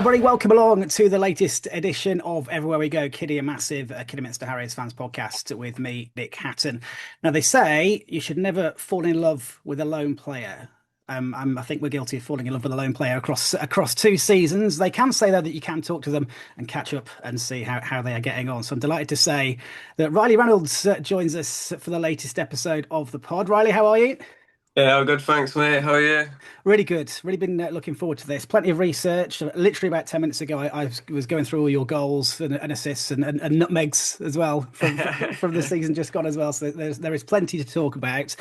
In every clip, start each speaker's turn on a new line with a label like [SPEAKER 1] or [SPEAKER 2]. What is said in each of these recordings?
[SPEAKER 1] everybody. Welcome along to the latest edition of Everywhere We Go, Kiddy, a massive Kidderminster Harriers fans podcast with me, Nick Hatton. Now, they say you should never fall in love with a lone player. I think we're guilty of falling in love with a lone player across 2 seasons. They can say, though, that you can talk to them and catch up and see how they are getting on. So I'm delighted to say that Ryley Reynolds joins us for the latest episode of the pod. Ryley, how are you?
[SPEAKER 2] Yeah, all good, thanks, mate. How are you?
[SPEAKER 1] Really good. Really been looking forward to this. Plenty of research. Literally about 10 minutes ago, I was going through all your goals and assists and nutmegs as well from the season just gone as well. So there is plenty to talk about.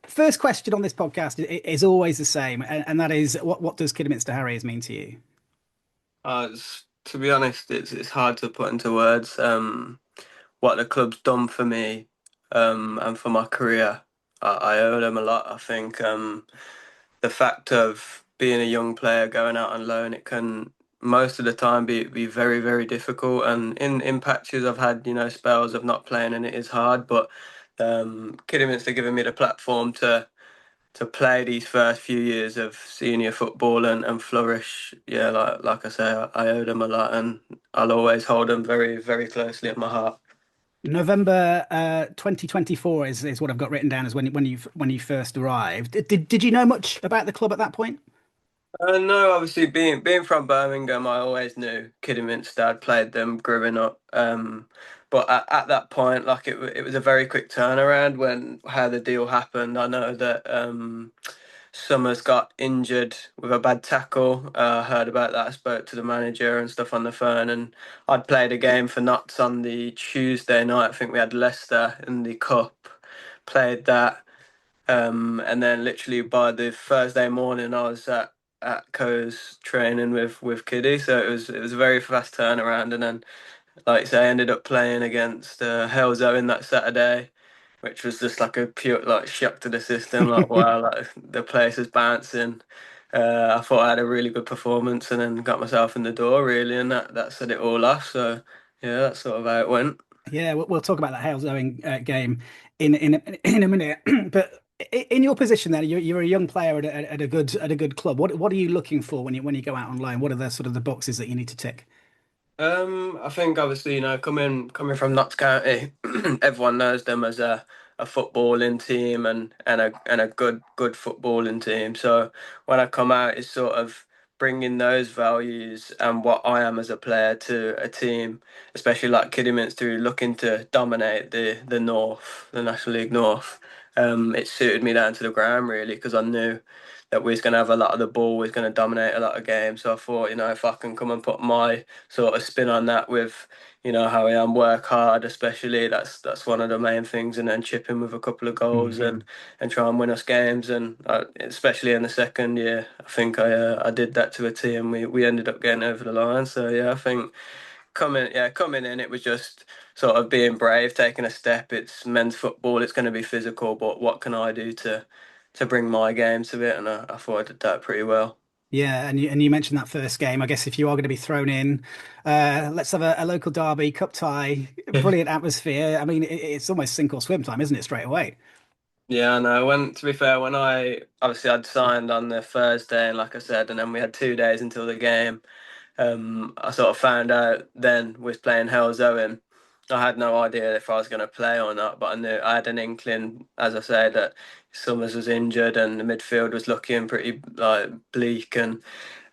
[SPEAKER 1] First question on this podcast is always the same, and that is what does Kidderminster Harriers mean to you?
[SPEAKER 2] To be honest, it's hard to put into words what the club's done for me and for my career. I owe them a lot. I think the fact of being a young player going out on loan, it can most of the time be very, very difficult. And in patches, I've had spells of not playing, and it is hard. But Kidderminster giving me the platform to play these first few years of senior football and flourish. Yeah, like I say, I owe them a lot, and I'll always hold them very, very closely at my heart.
[SPEAKER 1] November 2024 is what I've got written down as when you first arrived. Did you know much about the club at that point?
[SPEAKER 2] No, obviously being from Birmingham, I always knew Kidderminster. I'd played them growing up. But at that point, like it was a very quick turnaround when how the deal happened. I know that Summers got injured with a bad tackle. I heard about that. I spoke to the manager and stuff on the phone, and I'd played a game for Notts on the Tuesday night. I think we had Leicester in the cup. Played that. And then literally by the Thursday morning, I was at Co's training with Kiddy, so it was a very fast turnaround. And then, like I say, I ended up playing against Hellzo in that Saturday, which was just like a pure like shock to the system. Like wow, like the place is bouncing. I thought I had a really good performance, and then got myself in the door really, and that set it all off. So yeah, that's sort of how it went.
[SPEAKER 1] Yeah, we'll talk about that Hales Owen game in a minute. But in your position, then you're a young player at a good club. What are you looking for when you go out on loan? What are the sort of the boxes that you need to tick?
[SPEAKER 2] I think obviously, coming from Notts County, everyone knows them as a footballing team and a good footballing team. So when I come out, it's sort of bringing those values and what I am as a player to a team, especially like Kidderminster, looking to dominate the North, the National League North. It suited me down to the ground really because I knew that we was going to have a lot of the ball, we was going to dominate a lot of games. So I thought, if I can come and put my sort of spin on that with, how I am, work hard, especially that's one of the main things, and then chip in with a couple of goals
[SPEAKER 1] Mhm.
[SPEAKER 2] and try and win us games. And especially in the second year, I think I did that to a T, and we ended up getting over the line. So yeah, I think coming in, it was just sort of being brave, taking a step. It's men's football, it's going to be physical, but what can I do to bring my game to it? And I thought I did that pretty well.
[SPEAKER 1] Yeah, and you mentioned that first game. I guess if you are going to be thrown in, let's have a local derby, cup tie, brilliant atmosphere. I mean, it's almost sink or swim time, isn't it? Straight away.
[SPEAKER 2] Yeah, I know. To be fair, when I'd signed on the Thursday, and like I said, and then we had 2 days until the game. I sort of found out then with playing Hell's Owen. I had no idea if I was going to play or not, but I knew I had an inkling, as I said, that Summers was injured and the midfield was looking pretty like bleak. And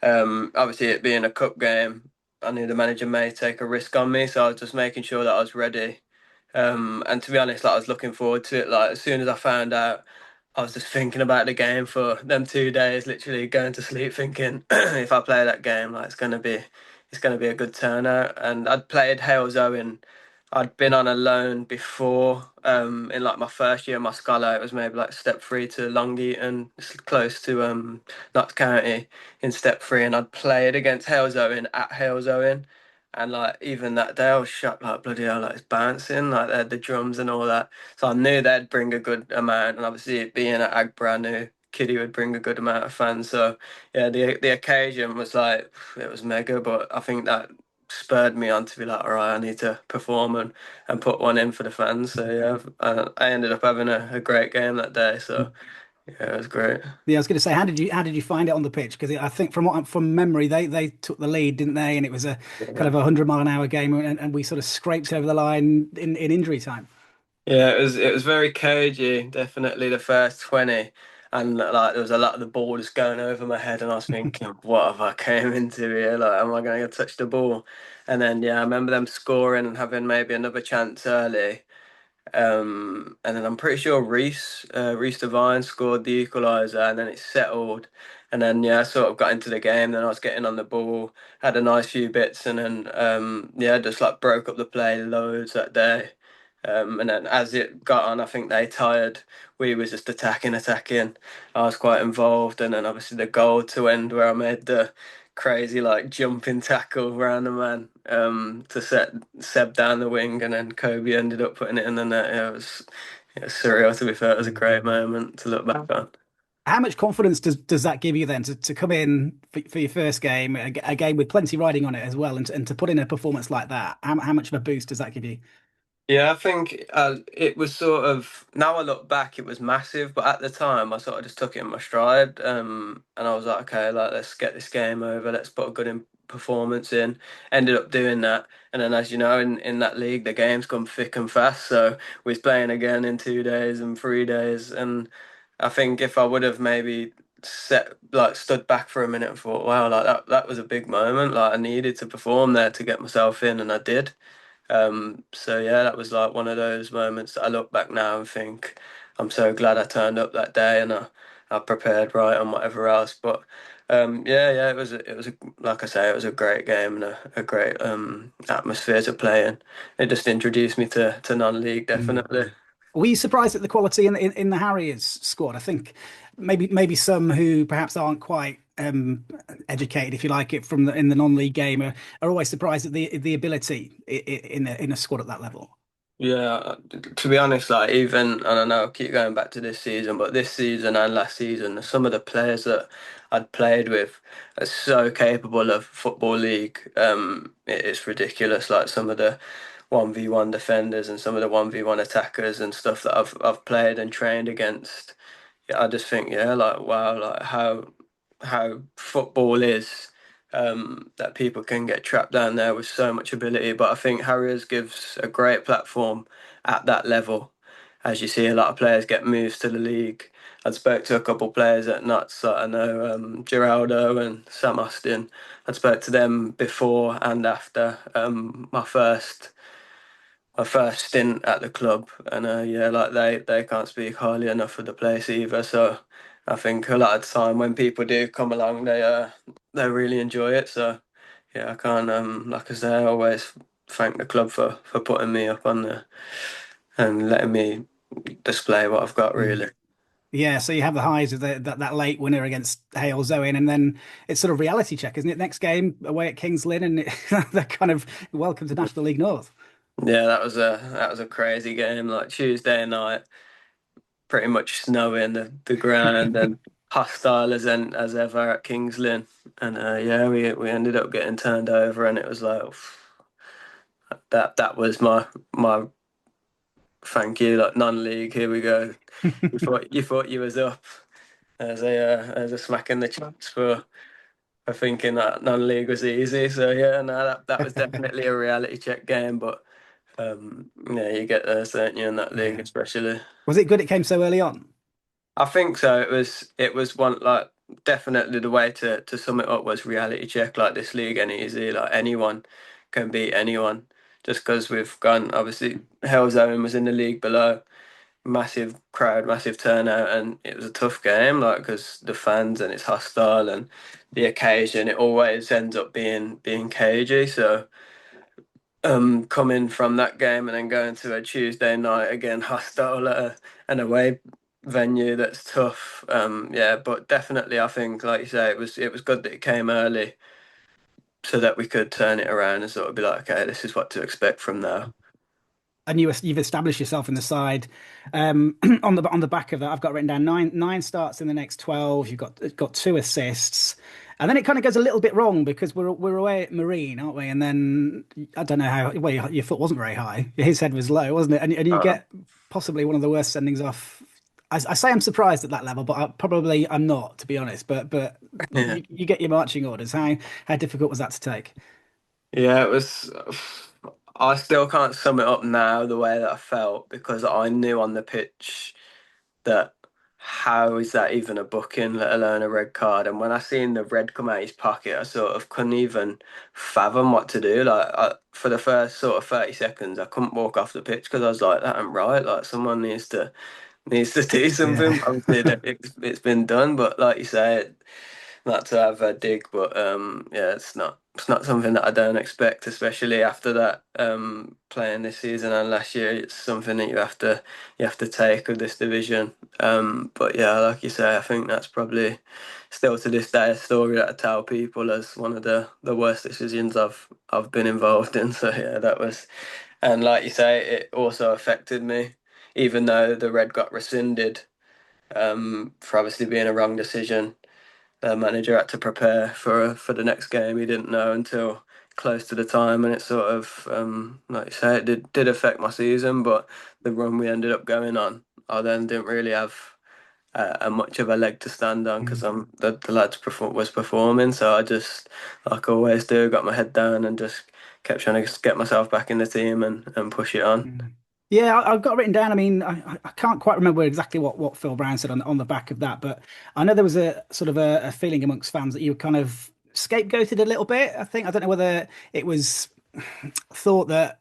[SPEAKER 2] obviously, it being a cup game, I knew the manager may take a risk on me, so I was just making sure that I was ready. And to be honest, like I was looking forward to it. Like as soon as I found out, I was just thinking about the game for them 2 days, literally going to sleep thinking if I play that game, like it's gonna be a good turnout. And I'd played Hales Owen. I'd been on a loan before, in like my first year of my scholar. It was maybe like step three to Long Eaton, it's close to Notts County in step three, and I'd played against Hales Owen at Hales Owen. And like even that day, I was shocked, like bloody hell, like it's bouncing, like they had the drums and all that. So I knew they'd bring a good amount, and obviously it being at Agbra, I knew Kiddy would bring a good amount of fans. So yeah, the occasion was like it was mega, but I think that spurred me on to be like, all right, I need to perform and put one in for the fans. So yeah, I ended up having a great game that day. So Yeah, it was great.
[SPEAKER 1] Yeah, I was going to say, how did you find it on the pitch? Because I think from memory, they took the lead, didn't they? And it was a kind
[SPEAKER 2] Yeah.
[SPEAKER 1] of 100-mile-an-hour game, and we sort of scraped over the line in injury time.
[SPEAKER 2] Yeah, it was very cagey, definitely the first 20. And like there was a lot of the ball just going over my head and I was thinking, what have I came into here? Like, am I going to touch the ball? And then yeah, I remember them scoring and having maybe another chance early. And then I'm pretty sure Reese Devine scored the equaliser, and then it settled. And then yeah, I sort of got into the game. Then I was getting on the ball, had a nice few bits, and then yeah, just like broke up the play loads that day. And then as it got on, I think they tired. We was just attacking. I was quite involved, and then obviously the goal to end where I made the crazy like jumping tackle around the man to set Seb down the wing, and then Kobe ended up putting it in the net. Yeah, it was surreal to be fair. It was a great moment to look back on.
[SPEAKER 1] How much confidence does that give you then to come in for your first game, a game with plenty riding on it as well, and to put in a performance like that? How much of a boost does that give you?
[SPEAKER 2] Yeah, I think it was sort of, now I look back, it was massive, but at the time I sort of just took it in my stride, and I was like, okay, like let's get this game over, let's put a good performance in. Ended up doing that, and then as you know, in that league, the games come thick and fast. So we was playing again in 2 days and 3 days, and I think if I would have maybe stood back for a minute and thought, wow, like that was a big moment, like I needed to perform there to get myself in, and I did. So yeah, that was like one of those moments that I look back now and think I'm so glad I turned up that day and I prepared right and whatever else. But yeah, it was like I say, it was a great game and a great atmosphere to play in. It just introduced me to non-league definitely.
[SPEAKER 1] Were you surprised at the quality in the Harriers squad? I think maybe some who perhaps aren't quite educated, if you like it, from in the non-league game are always surprised at the ability in a squad at that level.
[SPEAKER 2] Yeah, to be honest, like even, and I know I keep going back to this season, but this season and last season, some of the players that I'd played with are so capable of Football League. It's ridiculous. Like some of the 1v1 defenders and some of the 1v1 attackers and stuff that I've played and trained against. Yeah, I just think, yeah, like wow, like how football is, that people can get trapped down there with so much ability. But I think Harriers gives a great platform at that level, as you see a lot of players get moves to the league. I spoke to a couple players at Nuts, like I know Geraldo and Sam Austin. I spoke to them before and after my first stint at the club, and yeah, like they can't speak highly enough of the place either. So I think a lot of the time when people do come along, they really enjoy it. So yeah, I can't like I say, I always thank the club for putting me up on there and letting me display what I've got
[SPEAKER 1] Mm.
[SPEAKER 2] really.
[SPEAKER 1] Yeah, so you have the highs of that late winner against Hales Owen, and then it's sort of reality check, isn't it? Next game away at Kings Lynn, and they're kind of welcome to National League North.
[SPEAKER 2] Yeah, that was a crazy game. Like Tuesday night, pretty much snowing the ground and hostile as ever at Kings Lynn. And yeah, we ended up getting turned over, and it was like that was my thank you, like non-league. Here we go. You thought you was up as a smack in the chops for thinking that non-league was easy. So yeah, no, that was definitely a reality check game. But yeah, you get there, don't you, in that league
[SPEAKER 1] Yeah.
[SPEAKER 2] especially.
[SPEAKER 1] Was it good it came so early on?
[SPEAKER 2] I think so. It was one like definitely the way to sum it up was reality check. Like this league ain't easy. Like anyone can beat anyone. Just because we've gone, obviously, Hell's Owen was in the league below, massive crowd, massive turnout, and it was a tough game. Like because the fans and it's hostile and the occasion, it always ends up being cagey. So coming from that game and then going to a Tuesday night again, hostile at an away venue that's tough. Yeah, but definitely I think, like you say, it was good that it came early so that we could turn it around and sort of be like, okay, this is what to expect from now.
[SPEAKER 1] And you've established yourself in the side. On the back of that, I've got written down nine starts in the next 12. You've got two assists, and then it kind of goes a little bit wrong because we're away at Marine, aren't we? And then I don't know how. Well, your foot wasn't very high. His head was low, wasn't it? And you
[SPEAKER 2] Uh,
[SPEAKER 1] get possibly one of the worst sendings off I say I'm surprised at that level, but I'm not, to be honest. But
[SPEAKER 2] Yeah.
[SPEAKER 1] you get your marching orders. How difficult was that to take?
[SPEAKER 2] Yeah, it was. I still can't sum it up now the way that I felt because I knew on the pitch that how is that even a booking, let alone a red card? And when I seen the red come out his pocket, I sort of couldn't even fathom what to do. For the first sort of 30 seconds, I couldn't walk off the pitch because I was like, that ain't right. Like someone needs to do
[SPEAKER 1] Yeah.
[SPEAKER 2] something. Obviously, it's been done, but like you say, not to have a dig, but yeah, it's not something that I don't expect, especially after that playing this season and last year. It's something that you have to take with this division. But yeah, like you say, I think that's probably still to this day a story that I tell people as one of the worst decisions I've been involved in. So yeah, that was, and like you say, it also affected me, even though the red got rescinded for obviously being a wrong decision. The manager had to prepare for the next game. He didn't know until close to the time, and it sort of, like you say, it did affect my season. But the run we ended up going on, I then didn't really have a much of a leg to stand on because
[SPEAKER 1] Mm.
[SPEAKER 2] the lads was performing. So I just, like I always do, got my head down and just kept trying to get myself back in the team and push it on.
[SPEAKER 1] Mm. Yeah, I've got written down. I mean, I can't quite remember exactly what Phil Brown said on the back of that, but I know there was a sort of a feeling amongst fans that you were kind of scapegoated a little bit. I don't know whether it was thought that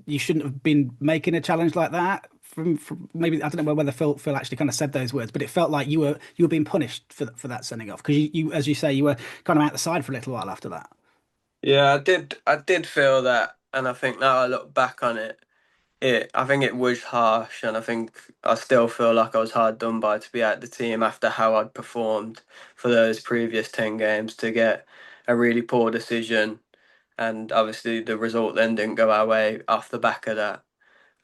[SPEAKER 1] you shouldn't have been making a challenge like that. From maybe I don't know whether Phil actually kind of said those words, but it felt like you were being punished for that sending off because you as you say you were kind of out the side for a little while after that.
[SPEAKER 2] Yeah, I did feel that, and I think now I look back on it. I think it was harsh, and I think I still feel like I was hard done by to be out the team after how I'd performed for those previous 10 games to get a really poor decision. And obviously, the result then didn't go our way off the back of that.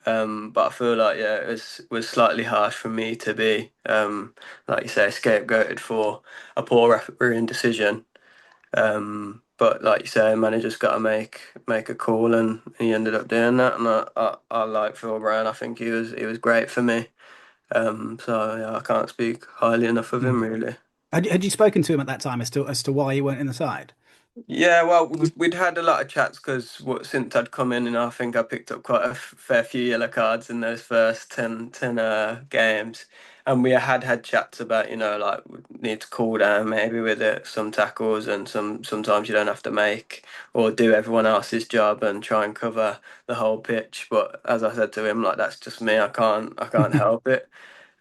[SPEAKER 2] But I feel like, yeah, it was slightly harsh for me to be, like you say, scapegoated for a poor refereeing decision. But like you say, manager's got to make a call, and he ended up doing that. And I like Phil Brown. I think he was great for me. So yeah, I can't speak highly enough of him
[SPEAKER 1] Mm.
[SPEAKER 2] really.
[SPEAKER 1] Had you spoken to him at that time as to why you weren't in the side?
[SPEAKER 2] Yeah, well, we'd had a lot of chats because since I'd come in, and I think I picked up quite a fair few yellow cards in those first 10 games. And we had chats about, like, we need to cool down maybe with it, some tackles, and sometimes you don't have to make or do everyone else's job and try and cover the whole pitch. But as I said to him, like, that's just me. I can't help it.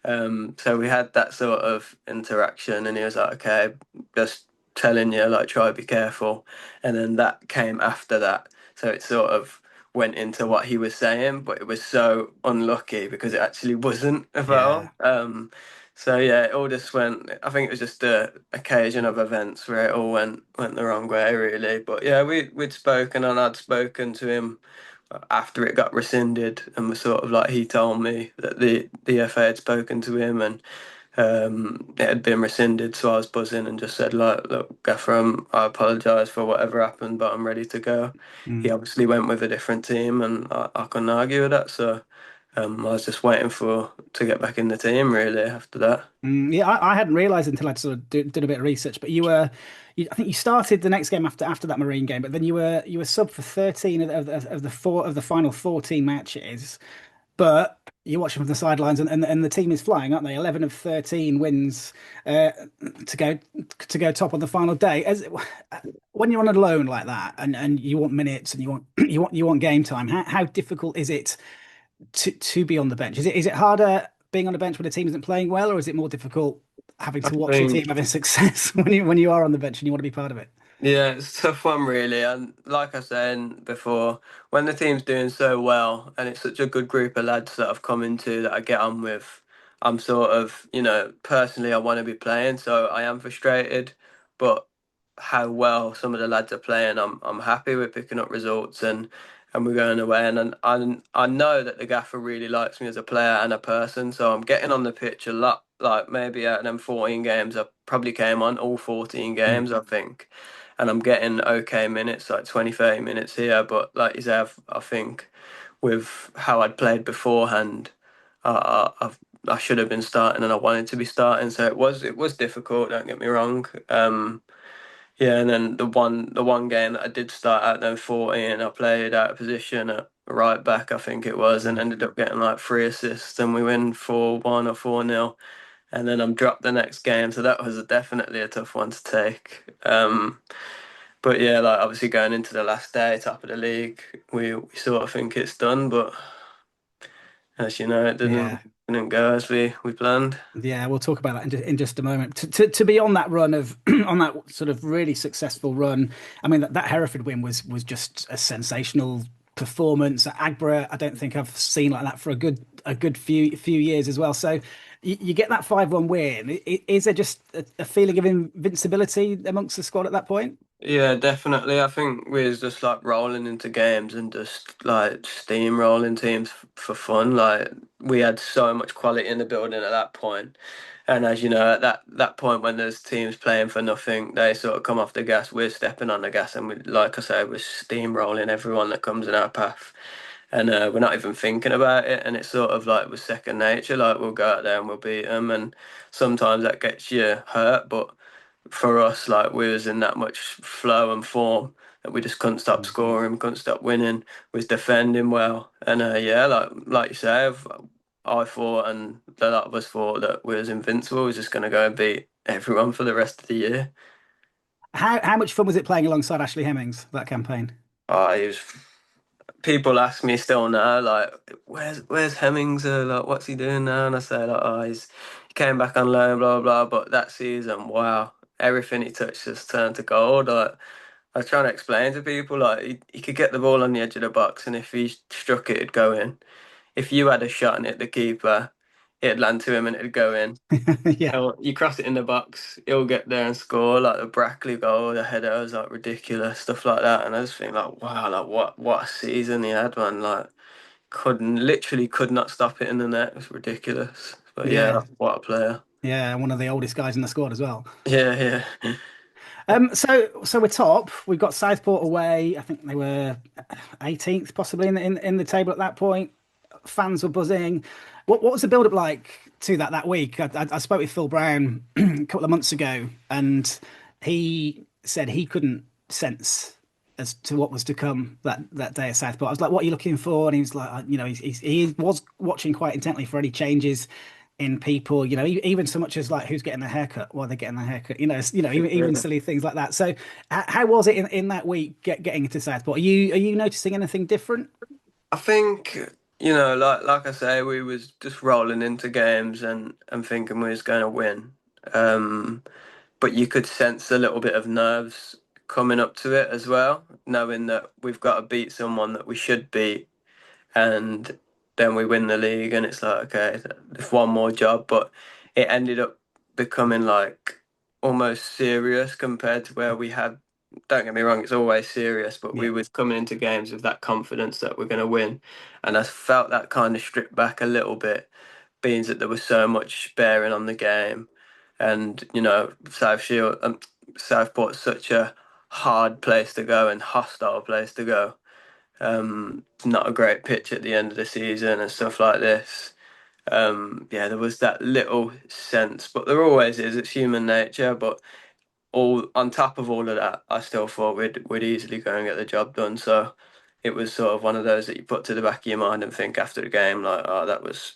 [SPEAKER 2] So we had that sort of interaction, and he was like, "Okay, just telling you, like, try to be careful." And then that came after that, so it sort of went into what he was saying, but it was so unlucky because it actually wasn't a
[SPEAKER 1] Yeah.
[SPEAKER 2] foul. So yeah, it all just went. I think it was just a occasion of events where it all went the wrong way, really. But yeah, we'd spoken, and I'd spoken to him after it got rescinded, and was sort of like, he told me that the FA had spoken to him, and it had been rescinded. So I was buzzing and just said, like, look, Gaffer, I apologise for whatever happened, but I'm ready to go. He
[SPEAKER 1] Mm.
[SPEAKER 2] obviously went with a different team, and I couldn't argue with that. So I was just waiting for to get back in the team really after that.
[SPEAKER 1] Yeah, I hadn't realised until I'd sort of did a bit of research. But I think you started the next game after that Marine game, but then you were sub for 13 of the final 14 matches. But you're watching from the sidelines, and the team is flying, aren't they? 11 of 13 wins uh, to go top on the final day. When you're on a loan like that, and you want minutes, and you want you want game time, how difficult is it to be on the bench? Is it harder being on the bench when the team isn't playing well, or is it more difficult having
[SPEAKER 2] I
[SPEAKER 1] to watch your team
[SPEAKER 2] think.
[SPEAKER 1] having success when you are on the bench and you want to be part of it?
[SPEAKER 2] Yeah, it's a tough one, really. And like I said before, when the team's doing so well and it's such a good group of lads that I've come into that I get on with, I'm sort of, personally, I want to be playing, so I am frustrated. But how well some of the lads are playing, I'm happy with picking up results, and we're going away. And I know that the gaffer really likes me as a player and a person, so I'm getting on the pitch a lot. Like maybe out of them 14 games, I probably came on all 14
[SPEAKER 1] Mm.
[SPEAKER 2] games, I think, and I'm getting okay minutes, like 20, 30 minutes here. But like you say, I think with how I'd played beforehand, I've I should have been starting and I wanted to be starting. So it was difficult. Don't get me wrong. Yeah, and then the one game that I did start at then 14, I played out of position at right back, I think it was, and
[SPEAKER 1] Mm.
[SPEAKER 2] ended up getting like 3 assists, and we win 4-1 or 4-0, and then I'm dropped the next game, so that was definitely a tough one to take. But yeah, like obviously going into the last day, top of the league, we sort of think it's done, but as you know, it
[SPEAKER 1] Yeah.
[SPEAKER 2] didn't go as we planned.
[SPEAKER 1] Yeah, we'll talk about that in just a moment. To be on that run of on that sort of really successful run, I mean that Hereford win was just a sensational performance. At Agbra, I don't think I've seen like that for a good few years as well. So you get that 5-1 win. Is there just a feeling of invincibility amongst the squad at that point?
[SPEAKER 2] Yeah, definitely. I think we was just like rolling into games and just like steamrolling teams for fun. Like we had so much quality in the building at that point. And as you know, at that point when there's teams playing for nothing, they sort of come off the gas. We're stepping on the gas, and we, like I say, we're steamrolling everyone that comes in our path. And we're not even thinking about it. And it's sort of like with second nature. Like we'll go out there and we'll beat them, and sometimes that gets you hurt, but for us, like we was in that much flow and form that we just couldn't stop
[SPEAKER 1] Mm.
[SPEAKER 2] scoring, couldn't stop winning, was defending well, and yeah, like you say, I thought and a lot of us thought that we was invincible, we was just gonna go and beat everyone for the rest of the year.
[SPEAKER 1] How much fun was it playing alongside Ashley Hemmings that campaign?
[SPEAKER 2] It was, people ask me still now, like, where's Hemmings? Like, what's he doing now? And I say, like, oh, he came back on loan, blah blah blah. But that season, wow, everything he touched just turned to gold. Like, I was trying to explain to people like he could get the ball on the edge of the box, and if he struck it, it'd go in. If you had a shot and hit the keeper, it'd land to him and it'd go in.
[SPEAKER 1] Yeah.
[SPEAKER 2] You cross it in the box, he'll get there and score. Like the Brackley goal, the header was like ridiculous, stuff like that. And I just think like, wow, like what a season he had, man. Like literally could not stop it in the net. It was ridiculous. But yeah,
[SPEAKER 1] Yeah.
[SPEAKER 2] what a player.
[SPEAKER 1] Yeah, one of the oldest guys in the squad as well.
[SPEAKER 2] Yeah, yeah.
[SPEAKER 1] So we're top. We've got Southport away. I think they were 18th possibly in the table at that point. Fans were buzzing. What was the build up like to that week? I spoke with Phil Brown a couple of months ago, and he said he couldn't sense as to what was to come that day at Southport. I was like, "What are you looking for?" And he was like, he was watching quite intently for any changes in people, even so much as like who's getting a haircut, why they're getting a haircut, even
[SPEAKER 2] Yeah.
[SPEAKER 1] silly things like that. So, how was it in that week getting into Southport? Are you noticing anything different?
[SPEAKER 2] I think like I say, we was just rolling into games and thinking we was going to win. Um, but you could sense a little bit of nerves coming up to it as well, knowing that we've got to beat someone that we should beat, and then we win the league, and it's like okay, there's one more job, but it ended up becoming like almost serious compared to where we had. Don't get me wrong, it's always serious, but
[SPEAKER 1] Yeah.
[SPEAKER 2] we was coming into games with that confidence that we're going to win, and I felt that kind of stripped back a little bit, being that there was so much bearing on the game, and Southport's such a hard place to go and hostile place to go. Not a great pitch at the end of the season and stuff like this. Yeah, there was that little sense, but there always is. It's human nature. But all on top of all of that, I still thought we'd easily go and get the job done. So it was sort of one of those that you put to the back of your mind and think after the game, like, oh, that was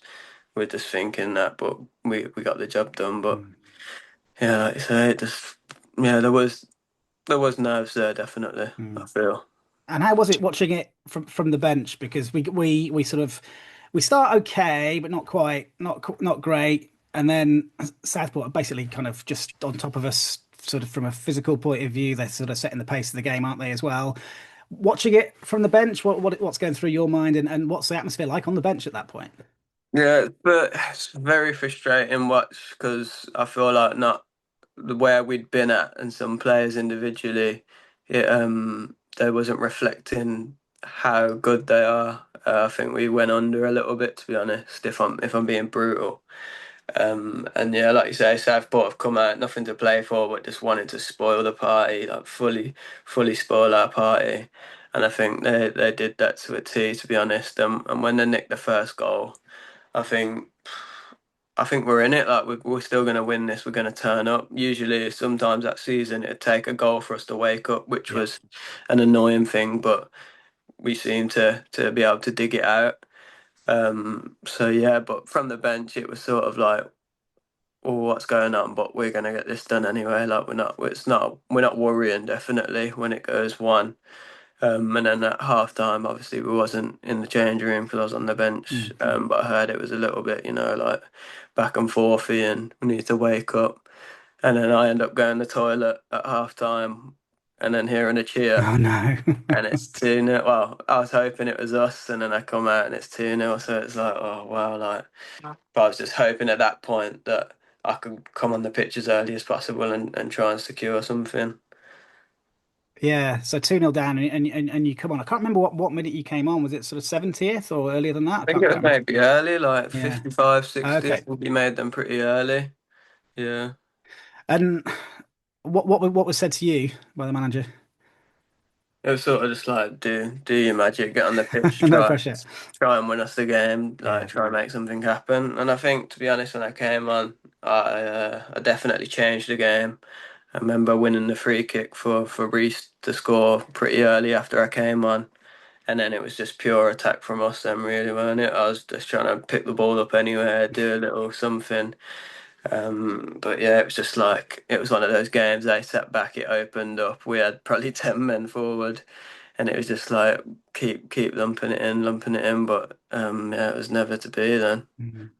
[SPEAKER 2] we're just thinking that, but we got the job done. But
[SPEAKER 1] Mm.
[SPEAKER 2] yeah, like you say, it just yeah, there was nerves there definitely. I
[SPEAKER 1] Mm.
[SPEAKER 2] feel.
[SPEAKER 1] And how was it watching it from the bench? Because we sort of we start okay, but not quite, not great, and then Southport are basically kind of just on top of us, sort of from a physical point of view. They're sort of setting the pace of the game, aren't they, as well? Watching it from the bench, what's going through your mind, and what's the atmosphere like on the bench at that point?
[SPEAKER 2] Yeah, but it's very frustrating watch because I feel like not where we'd been at and some players individually, they wasn't reflecting how good they are. I think we went under a little bit to be honest, if I'm being brutal. And yeah, like you say, Southport have come out nothing to play for, but just wanted to spoil the party, like fully spoil our party. And I think they did that to a T, to be honest. And when they nicked the first goal. I think. I think we're in it. Like we're still going to win this. We're going to turn up. Usually, sometimes that season it'd take a goal for us to wake up, which
[SPEAKER 1] Yeah.
[SPEAKER 2] was an annoying thing. But we seem to be able to dig it out. So yeah, but from the bench, it was sort of like, oh, what's going on? But we're going to get this done anyway. Like we're not worrying definitely when it goes one. And then at half time, obviously, we wasn't in the change room because I was on the bench.
[SPEAKER 1] Mm.
[SPEAKER 2] But I heard it was a little bit, like back and forthy and we need to wake up. And then I end up going to the toilet at half time and then hearing a cheer.
[SPEAKER 1] Oh no.
[SPEAKER 2] And it's 2-0. Well, I was hoping it was us. And then I come out and it's 2-0. So it's like, oh, wow. Like, but I was just hoping at that point that I could come on the pitch as early as possible and try and secure something.
[SPEAKER 1] Yeah, so 2-0 down and you come on. I can't remember what minute you came on. Was it sort of 70th or earlier than that? I
[SPEAKER 2] I think it was
[SPEAKER 1] can't remember.
[SPEAKER 2] maybe early, like
[SPEAKER 1] Yeah.
[SPEAKER 2] 55, 60. I
[SPEAKER 1] Okay.
[SPEAKER 2] think we made them pretty early. Yeah.
[SPEAKER 1] And what was said to you by the manager?
[SPEAKER 2] It was sort of just like do your magic, get on the pitch,
[SPEAKER 1] No pressure.
[SPEAKER 2] try and win us the game, like
[SPEAKER 1] Yeah.
[SPEAKER 2] try and make something happen. And I think, to be honest, when I came on, I definitely changed the game. I remember winning the free kick for Reece to score pretty early after I came on, and then it was just pure attack from us. Then really, weren't it? I was just trying to pick the ball up anywhere, do a little something. But yeah, it was just like it was one of those games. They sat back, it opened up. We had probably 10 men forward, and it was just like keep lumping it in. But yeah, it was never to be then.
[SPEAKER 1] Mhm.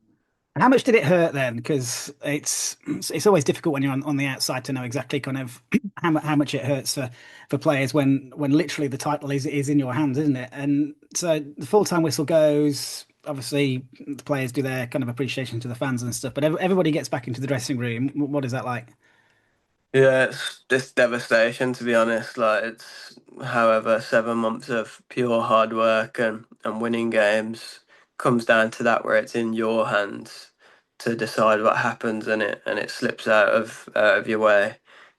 [SPEAKER 1] How much did it hurt then? Because it's always difficult when you're on the outside to know exactly kind of how much it hurts for players when literally the title is in your hands, isn't it? And so the full time whistle goes. Obviously, the players do their kind of appreciation to the fans and stuff, but everybody gets back into the dressing room. What is that like?
[SPEAKER 2] Yeah, it's just devastation to be honest. Like it's however 7 months of pure hard work and winning games comes down to that where it's in your hands to decide what happens in it and it slips out of your way.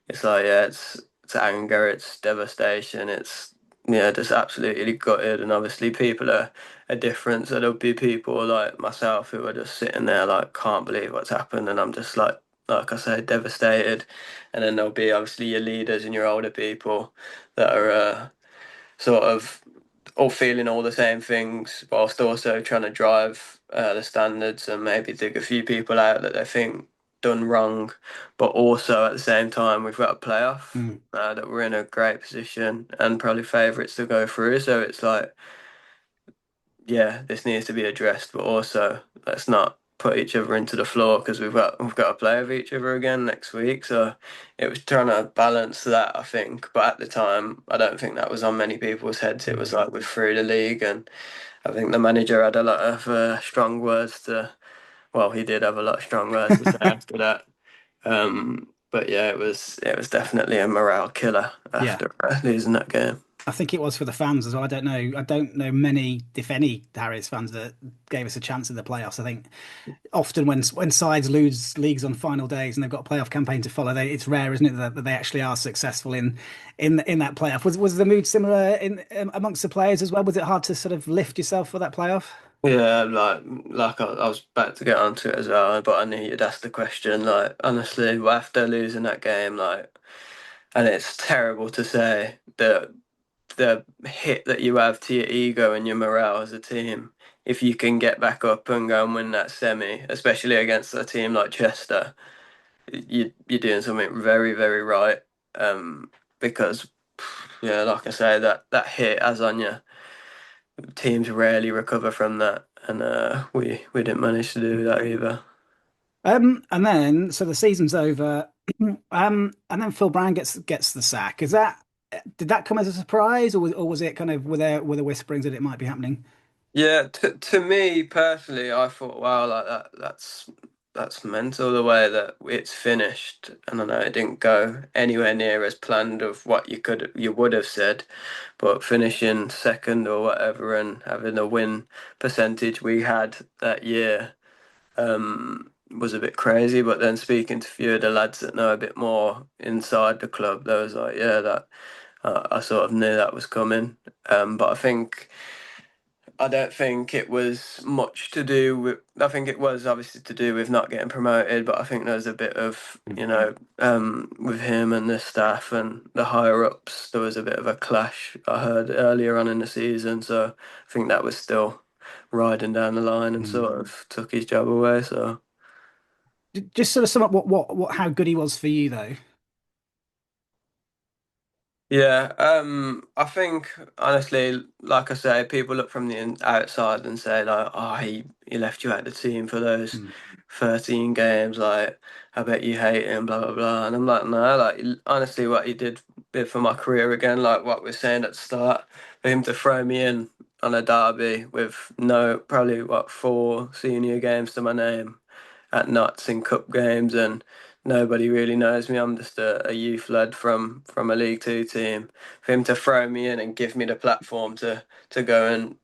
[SPEAKER 2] It's like yeah, it's anger, it's devastation, it's yeah, just absolutely gutted and obviously people are different. So there'll be people like myself who are just sitting there like can't believe what's happened and I'm just like I said, devastated and then there'll be obviously your leaders and your older people that are sort of all feeling all the same things, whilst also trying to drive the standards and maybe dig a few people out that they think done wrong. But also at the same time, we've got a playoff
[SPEAKER 1] Mm,
[SPEAKER 2] that we're in a great position and probably favourites to go through. So it's like yeah, this needs to be addressed, but also let's not put each other into the floor because we've got to play with each other again next week. So it was trying to balance that, I think. But at the time, I don't think that was on many people's heads. It was
[SPEAKER 1] mm.
[SPEAKER 2] like we're through the league, and I think the manager had a lot of strong words to. Well, he did have a lot of strong words to say after that. But yeah, it was definitely a morale killer
[SPEAKER 1] Yeah.
[SPEAKER 2] after losing that game.
[SPEAKER 1] I think it was for the fans as well. I don't know. I don't know many, if any, Harriers fans that gave us a chance in the playoffs. I think often when sides lose leagues on final days and they've got a playoff campaign to follow, it's rare, isn't it, that they actually are successful in that playoff. Was the mood similar in amongst the players as well? Was it hard to sort of lift yourself for that playoff?
[SPEAKER 2] Yeah, like I was about to get onto it as well, but I knew you'd ask the question. Like honestly, after losing that game, and it's terrible to say the hit that you have to your ego and your morale as a team. If you can get back up and go and win that semi, especially against a team like Chester, you're doing something very very right. Because yeah, like I say, that hit as on you. Teams rarely recover from that, and we didn't manage to do that either.
[SPEAKER 1] And then so the season's over, and then Phil Brown gets the sack. Did that come as a surprise, or was it kind of were there whisperings that it might be happening?
[SPEAKER 2] Yeah, to me personally, I thought, wow, like that's mental the way that it's finished, and I know it didn't go anywhere near as planned of what you would have said, but finishing second or whatever and having the win percentage we had that year was a bit crazy. But then speaking to a few of the lads that know a bit more inside the club, they was like, yeah, that I sort of knew that was coming. But I think I don't think it was much to do with. I think it was obviously to do with not getting promoted, but I think there was a bit of, with him and the staff and the higher ups, there was a bit of a clash. I heard earlier on in the season, so I think that was still riding down the line and
[SPEAKER 1] Mm.
[SPEAKER 2] sort of took his job away. So.
[SPEAKER 1] Just sort of sum up how good he was for you, though.
[SPEAKER 2] Yeah, I think honestly, like I say, people look from the outside and say like, "Oh, he left you out the team for those
[SPEAKER 1] Mm.
[SPEAKER 2] 13 games. Like, I bet you hate him, blah blah blah." And I'm like, no, like honestly, what he did for my career again, like what we are saying at the start, for him to throw me in on a derby with no probably what 4 senior games to my name at Notts in cup games and nobody really knows me. I'm just a youth lad from a League Two team. For him to throw me in and give me the platform to go and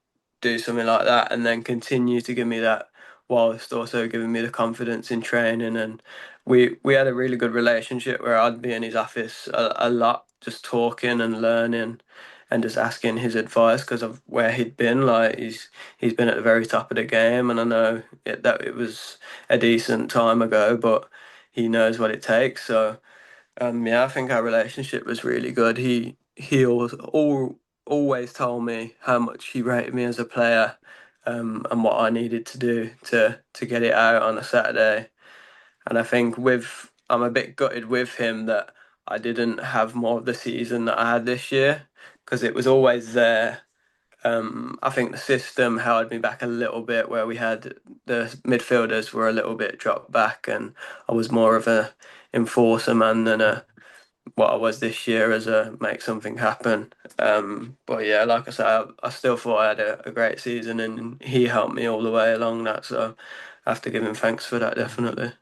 [SPEAKER 2] do something like that, and then continue to give me that whilst also giving me the confidence in training. And we had a really good relationship where I'd be in his office a lot, just talking and learning. And just asking his advice because of where he'd been. Like he's been at the very top of the game, and I know that it was a decent time ago, but he knows what it takes. So yeah, I think our relationship was really good. Always told me how much he rated me as a player, and what I needed to do to get it out on a Saturday. And I think I'm a bit gutted with him that I didn't have more of the season that I had this year because it was always there. I think the system held me back a little bit where we had the midfielders were a little bit dropped back and I was more of a enforcer man than a what I was this year as a make something happen. But yeah, like I said, I still thought I had a great season and he helped me all the way along that. So I have to give him thanks for that, definitely.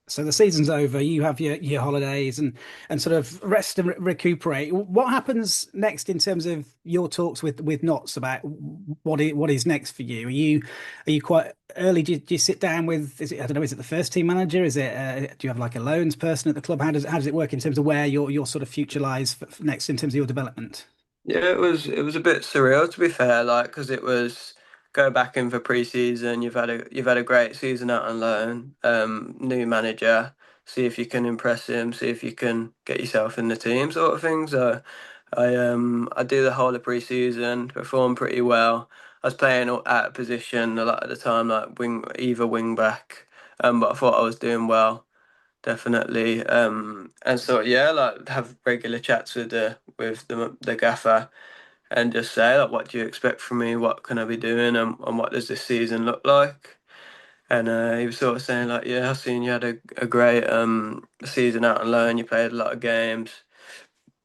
[SPEAKER 1] So the season's over. You have your holidays and sort of rest and recuperate. What happens next in terms of your talks with Knots about what is next for you? Are you quite early? Do you sit down with? Is it, I don't know? Is it the first team manager? Is it? Do you have like a loans person at the club? How does it work in terms of where your sort of future lies for next in terms of your development?
[SPEAKER 2] Yeah, it was a bit surreal to be fair, like because it was go back in for pre-season. You've had a great season out on loan. New manager, see if you can impress him, see if you can get yourself in the team, sort of thing. So I do the whole of pre-season, perform pretty well. I was playing out of position a lot of the time, like either wing back. But I thought I was doing well. Definitely. And so yeah, like have regular chats with the gaffer and just say like, what do you expect from me? What can I be doing? And what does this season look like? And he was sort of saying like, yeah, I've seen you had a great season out on loan. You played a lot of games.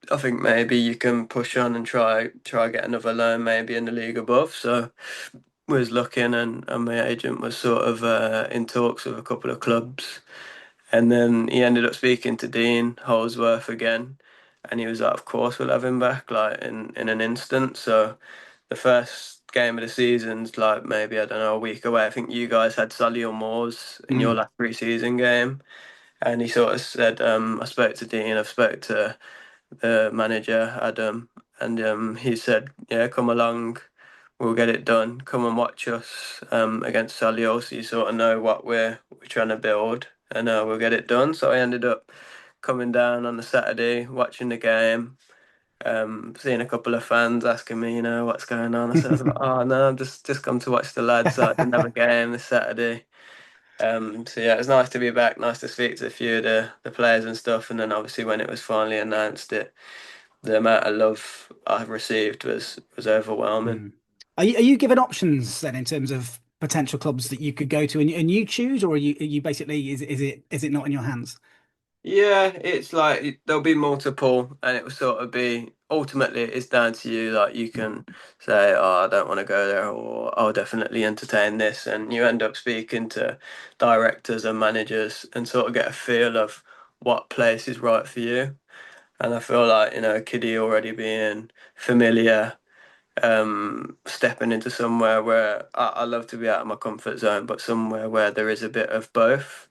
[SPEAKER 2] I think maybe you can push on and try get another loan maybe in the league above. So was looking and my agent was sort of in talks with a couple of clubs. And then he ended up speaking to Dean Holsworth again, and he was like, "Of course, we'll have him back, like in an instant." So the first game of the season's like maybe I don't know a week away. I think you guys had Solihull Moors in your
[SPEAKER 1] Mm.
[SPEAKER 2] last pre-season game, and he sort of said, "I spoke to Dean, I've spoke to the manager Adam, and he said, yeah, come along." We'll get it done. Come and watch us against Solihull, so you sort of know what we're trying to build, and we'll get it done. So I ended up coming down on the Saturday, watching the game, seeing a couple of fans asking me, what's going on. I said, "Oh no, I'm just come to watch the lads. So I didn't have a game this Saturday." So yeah, it was nice to be back. Nice to speak to a few of the players and stuff. And then obviously when it was finally announced, the amount of love I received was overwhelming.
[SPEAKER 1] Mm. Are you given options then in terms of potential clubs that you could go to and you choose, or are you basically is it not in your hands?
[SPEAKER 2] Yeah, it's like there'll be multiple, and it will sort of be ultimately it's down to you. Like you can say, "Oh, I don't want to go there," or "I'll definitely entertain this," and you end up speaking to directors and managers and sort of get a feel of what place is right for you. And I feel like Kiddy already being familiar, stepping into somewhere where I love to be out of my comfort zone, but somewhere where there is a bit of both.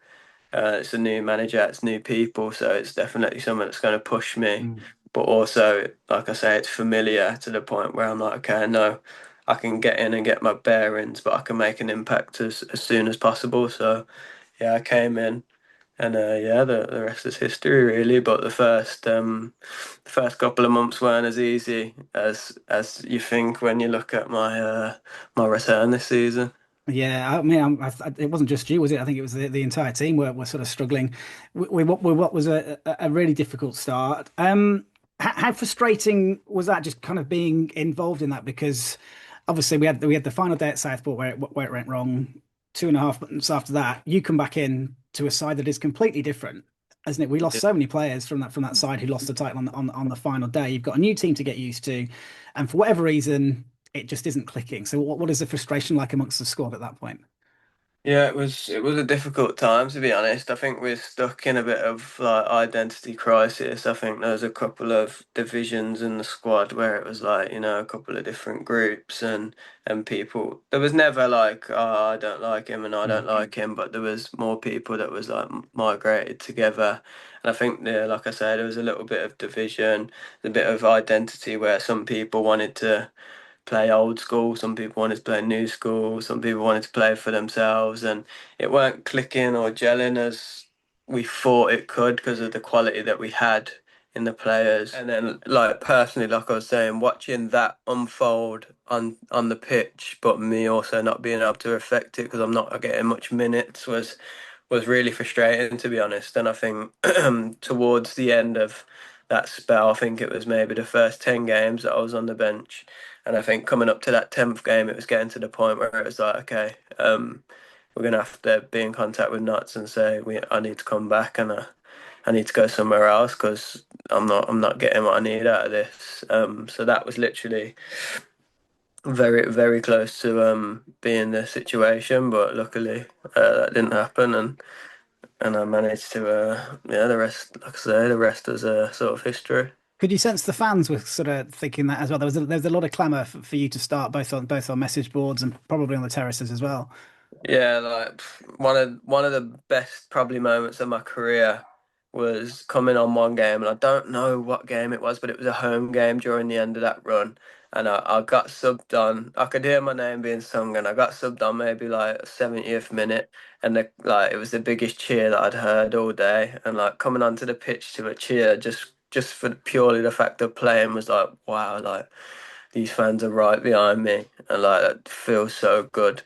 [SPEAKER 2] It's a new manager, it's new people, so it's definitely something that's going to push me.
[SPEAKER 1] Mm.
[SPEAKER 2] But also, like I say, it's familiar to the point where I'm like, okay, I I can get in and get my bearings, but I can make an impact as soon as possible. So yeah, I came in, and yeah, the rest is history really. But the first couple of months weren't as easy as you think when you look at my return this season.
[SPEAKER 1] Yeah, I mean, it wasn't just you, was it? I think it was the entire team were sort of struggling with what was a really difficult start. How frustrating was that, just kind of being involved in that? Because obviously we had the final day at Southport where it went wrong. 2.5 months after that, you come back in to a side that is completely different, isn't it? We lost so many players from that side who lost the title on the final day. You've got a new team to get used to, and for whatever reason, it just isn't clicking. So what is the frustration like amongst the squad at that point?
[SPEAKER 2] Yeah, it was a difficult time to be honest. I think we're stuck in a bit of like identity crisis. I think there was a couple of divisions in the squad where it was like, a couple of different groups and people. There was never like, oh, I don't like him and I don't like him, but there was more people that was like migrated together. And I think there, like I said, there was a little bit of division, a bit of identity where some people wanted to play old school, some people wanted to play new school, some people wanted to play for themselves, and it weren't clicking or gelling as we thought it could because of the quality that we had in the players. And then, like personally, like I was saying, watching that unfold on the pitch, but me also not being able to affect it because I'm not getting much minutes was really frustrating to be honest. And I think towards the end of that spell, I think it was maybe the first 10 games that I was on the bench, and I think coming up to that 10th game, it was getting to the point where it was like, okay, we're gonna have to be in contact with Nuts and say I need to come back and I need to go somewhere else because I'm not getting what I need out of this. So that was literally very very close to being the situation, but luckily that didn't happen, and I managed to yeah, the rest, like I say, the rest was sort of history.
[SPEAKER 1] Could you sense the fans were sort of thinking that as well? There was a lot of clamour for you to start both on message boards and probably on the terraces as well.
[SPEAKER 2] Yeah, like one of the best probably moments of my career was coming on one game, and I don't know what game it was, but it was a home game during the end of that run, and I got subbed on. I could hear my name being sung, and I got subbed on maybe like 70th minute, and like it was the biggest cheer that I'd heard all day, and like coming onto the pitch to a cheer just for purely the fact of playing was like wow, like these fans are right behind me, and like that feels so good.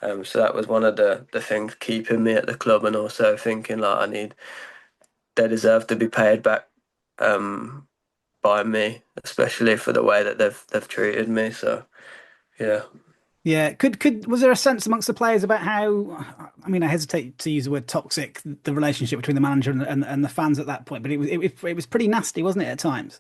[SPEAKER 2] So that was one of the things keeping me at the club, and also thinking like they deserve to be paid back um, by me, especially for the way that they've treated me. So yeah,
[SPEAKER 1] Yeah, could was there a sense amongst the players about how, I mean, I hesitate to use the word toxic, the relationship between the manager and the fans at that point, but it was pretty nasty, wasn't it, at times?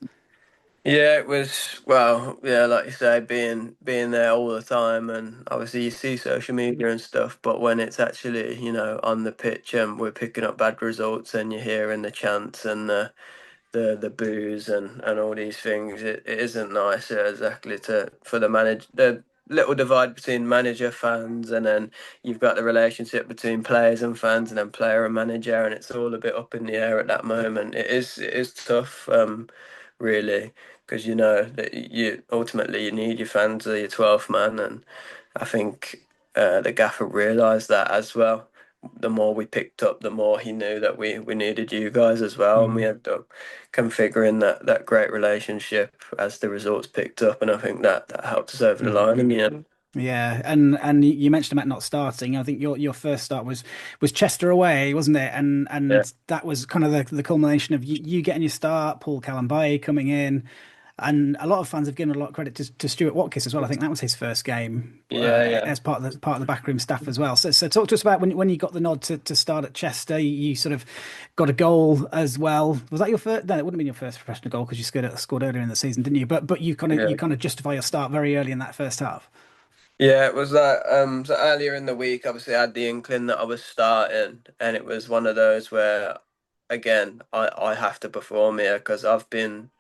[SPEAKER 2] yeah, it was well, yeah, like you say, being there all the time, and obviously you see social media and stuff, but when it's actually on the pitch and we're picking up bad results, and you're hearing the chants and the booze and all these things. It isn't nice exactly to for the manager. The little divide between manager fans, and then you've got the relationship between players and fans, and then player and manager, and it's all a bit up in the air at that moment. It is tough, really, because you know that you ultimately you need your fans or your 12th man, and I think the gaffer realised that as well. The more we picked up, the more he knew that we needed you guys as well, and we ended up configuring that great relationship as the results picked up, and I think that helped us over the line in the end.
[SPEAKER 1] Yeah, and you mentioned about not starting. I think your first start was Chester away, wasn't it? And
[SPEAKER 2] Yeah,
[SPEAKER 1] and that was kind of the culmination of you getting your start, Paul Kalambaye coming in, and a lot of fans have given a lot of credit to Stuart Watkins as well. I think that was his first game
[SPEAKER 2] yeah, yeah,
[SPEAKER 1] as part of the backroom staff as well. So talk to us about when you got the nod to start at Chester. You sort of got a goal as well. Was that your first? No, it wouldn't have been your first professional goal because you scored earlier in the season, didn't you? But
[SPEAKER 2] yeah.
[SPEAKER 1] you kind of justify your start very early in that first half.
[SPEAKER 2] Yeah, it was that. So earlier in the week, obviously, I had the inkling that I was starting, and it was one of those where, again, I have to perform here because I've been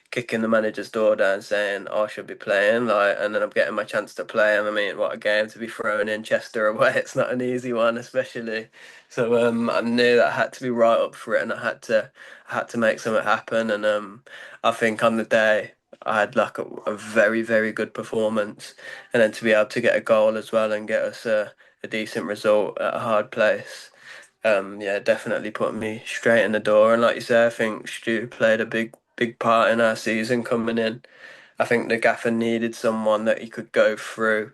[SPEAKER 2] kicking the manager's door down saying I should be playing, like, and then I'm getting my chance to play. And I mean, what a game to be thrown in Chester away. It's not an easy one, especially. So I knew that I had to be right up for it, and I had to make something happen. And I think on the day. I had like a very, very good performance, and then to be able to get a goal as well and get us a decent result at a hard place. Yeah, definitely put me straight in the door. And like you say, I think Stu played a big part in our season coming in. I think the gaffer needed someone that he could go through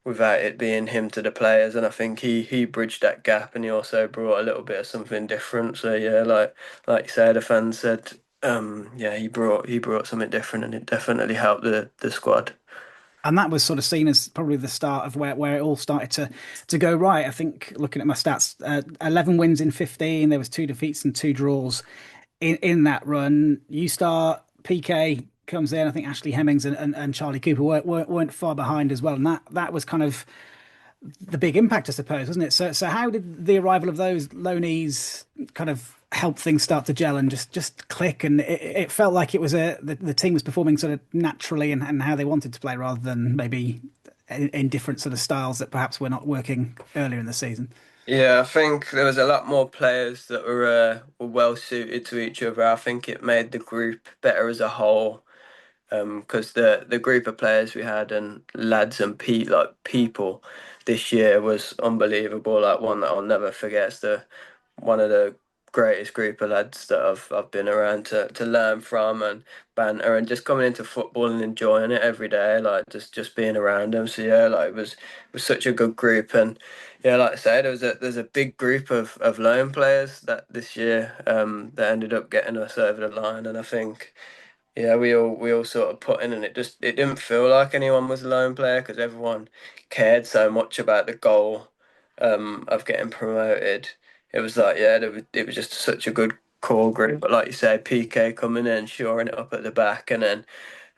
[SPEAKER 2] without it being him to the players, and I think he bridged that gap, and he also brought a little bit of something different. So yeah, like you said, the fans said, yeah, he brought something different, and it definitely helped the squad.
[SPEAKER 1] And that was sort of seen as probably the start of where it all started to go right. I think looking at my stats, 11 wins in 15. There was two defeats and two draws in that run. You start, PK comes in. I think Ashley Hemmings and Charlie Cooper weren't far behind as well. And that was kind of the big impact, I suppose, wasn't it? So how did the arrival of those loanees kind of help things start to gel and just click? And it felt like it was the team was performing sort of naturally and how they wanted to play rather than maybe in different sort of styles that perhaps were not working earlier in the season.
[SPEAKER 2] Yeah, I think there was a lot more players that were well suited to each other. I think it made the group better as a whole. Because the group of players we had and lads and people this year was unbelievable. Like one that I'll never forget. It's the one of the greatest group of lads that I've been around to learn from and banter and just coming into football and enjoying it every day. Like just being around them. So yeah, like it was such a good group. And yeah, like I said, there's a big group of loan players that this year that ended up getting us over the line. And I think. Yeah, we all sort of put in, and it didn't feel like anyone was a lone player because everyone cared so much about the goal of getting promoted. It was like it was just such a good core group. But like you say, PK coming in, shoring it up at the back, and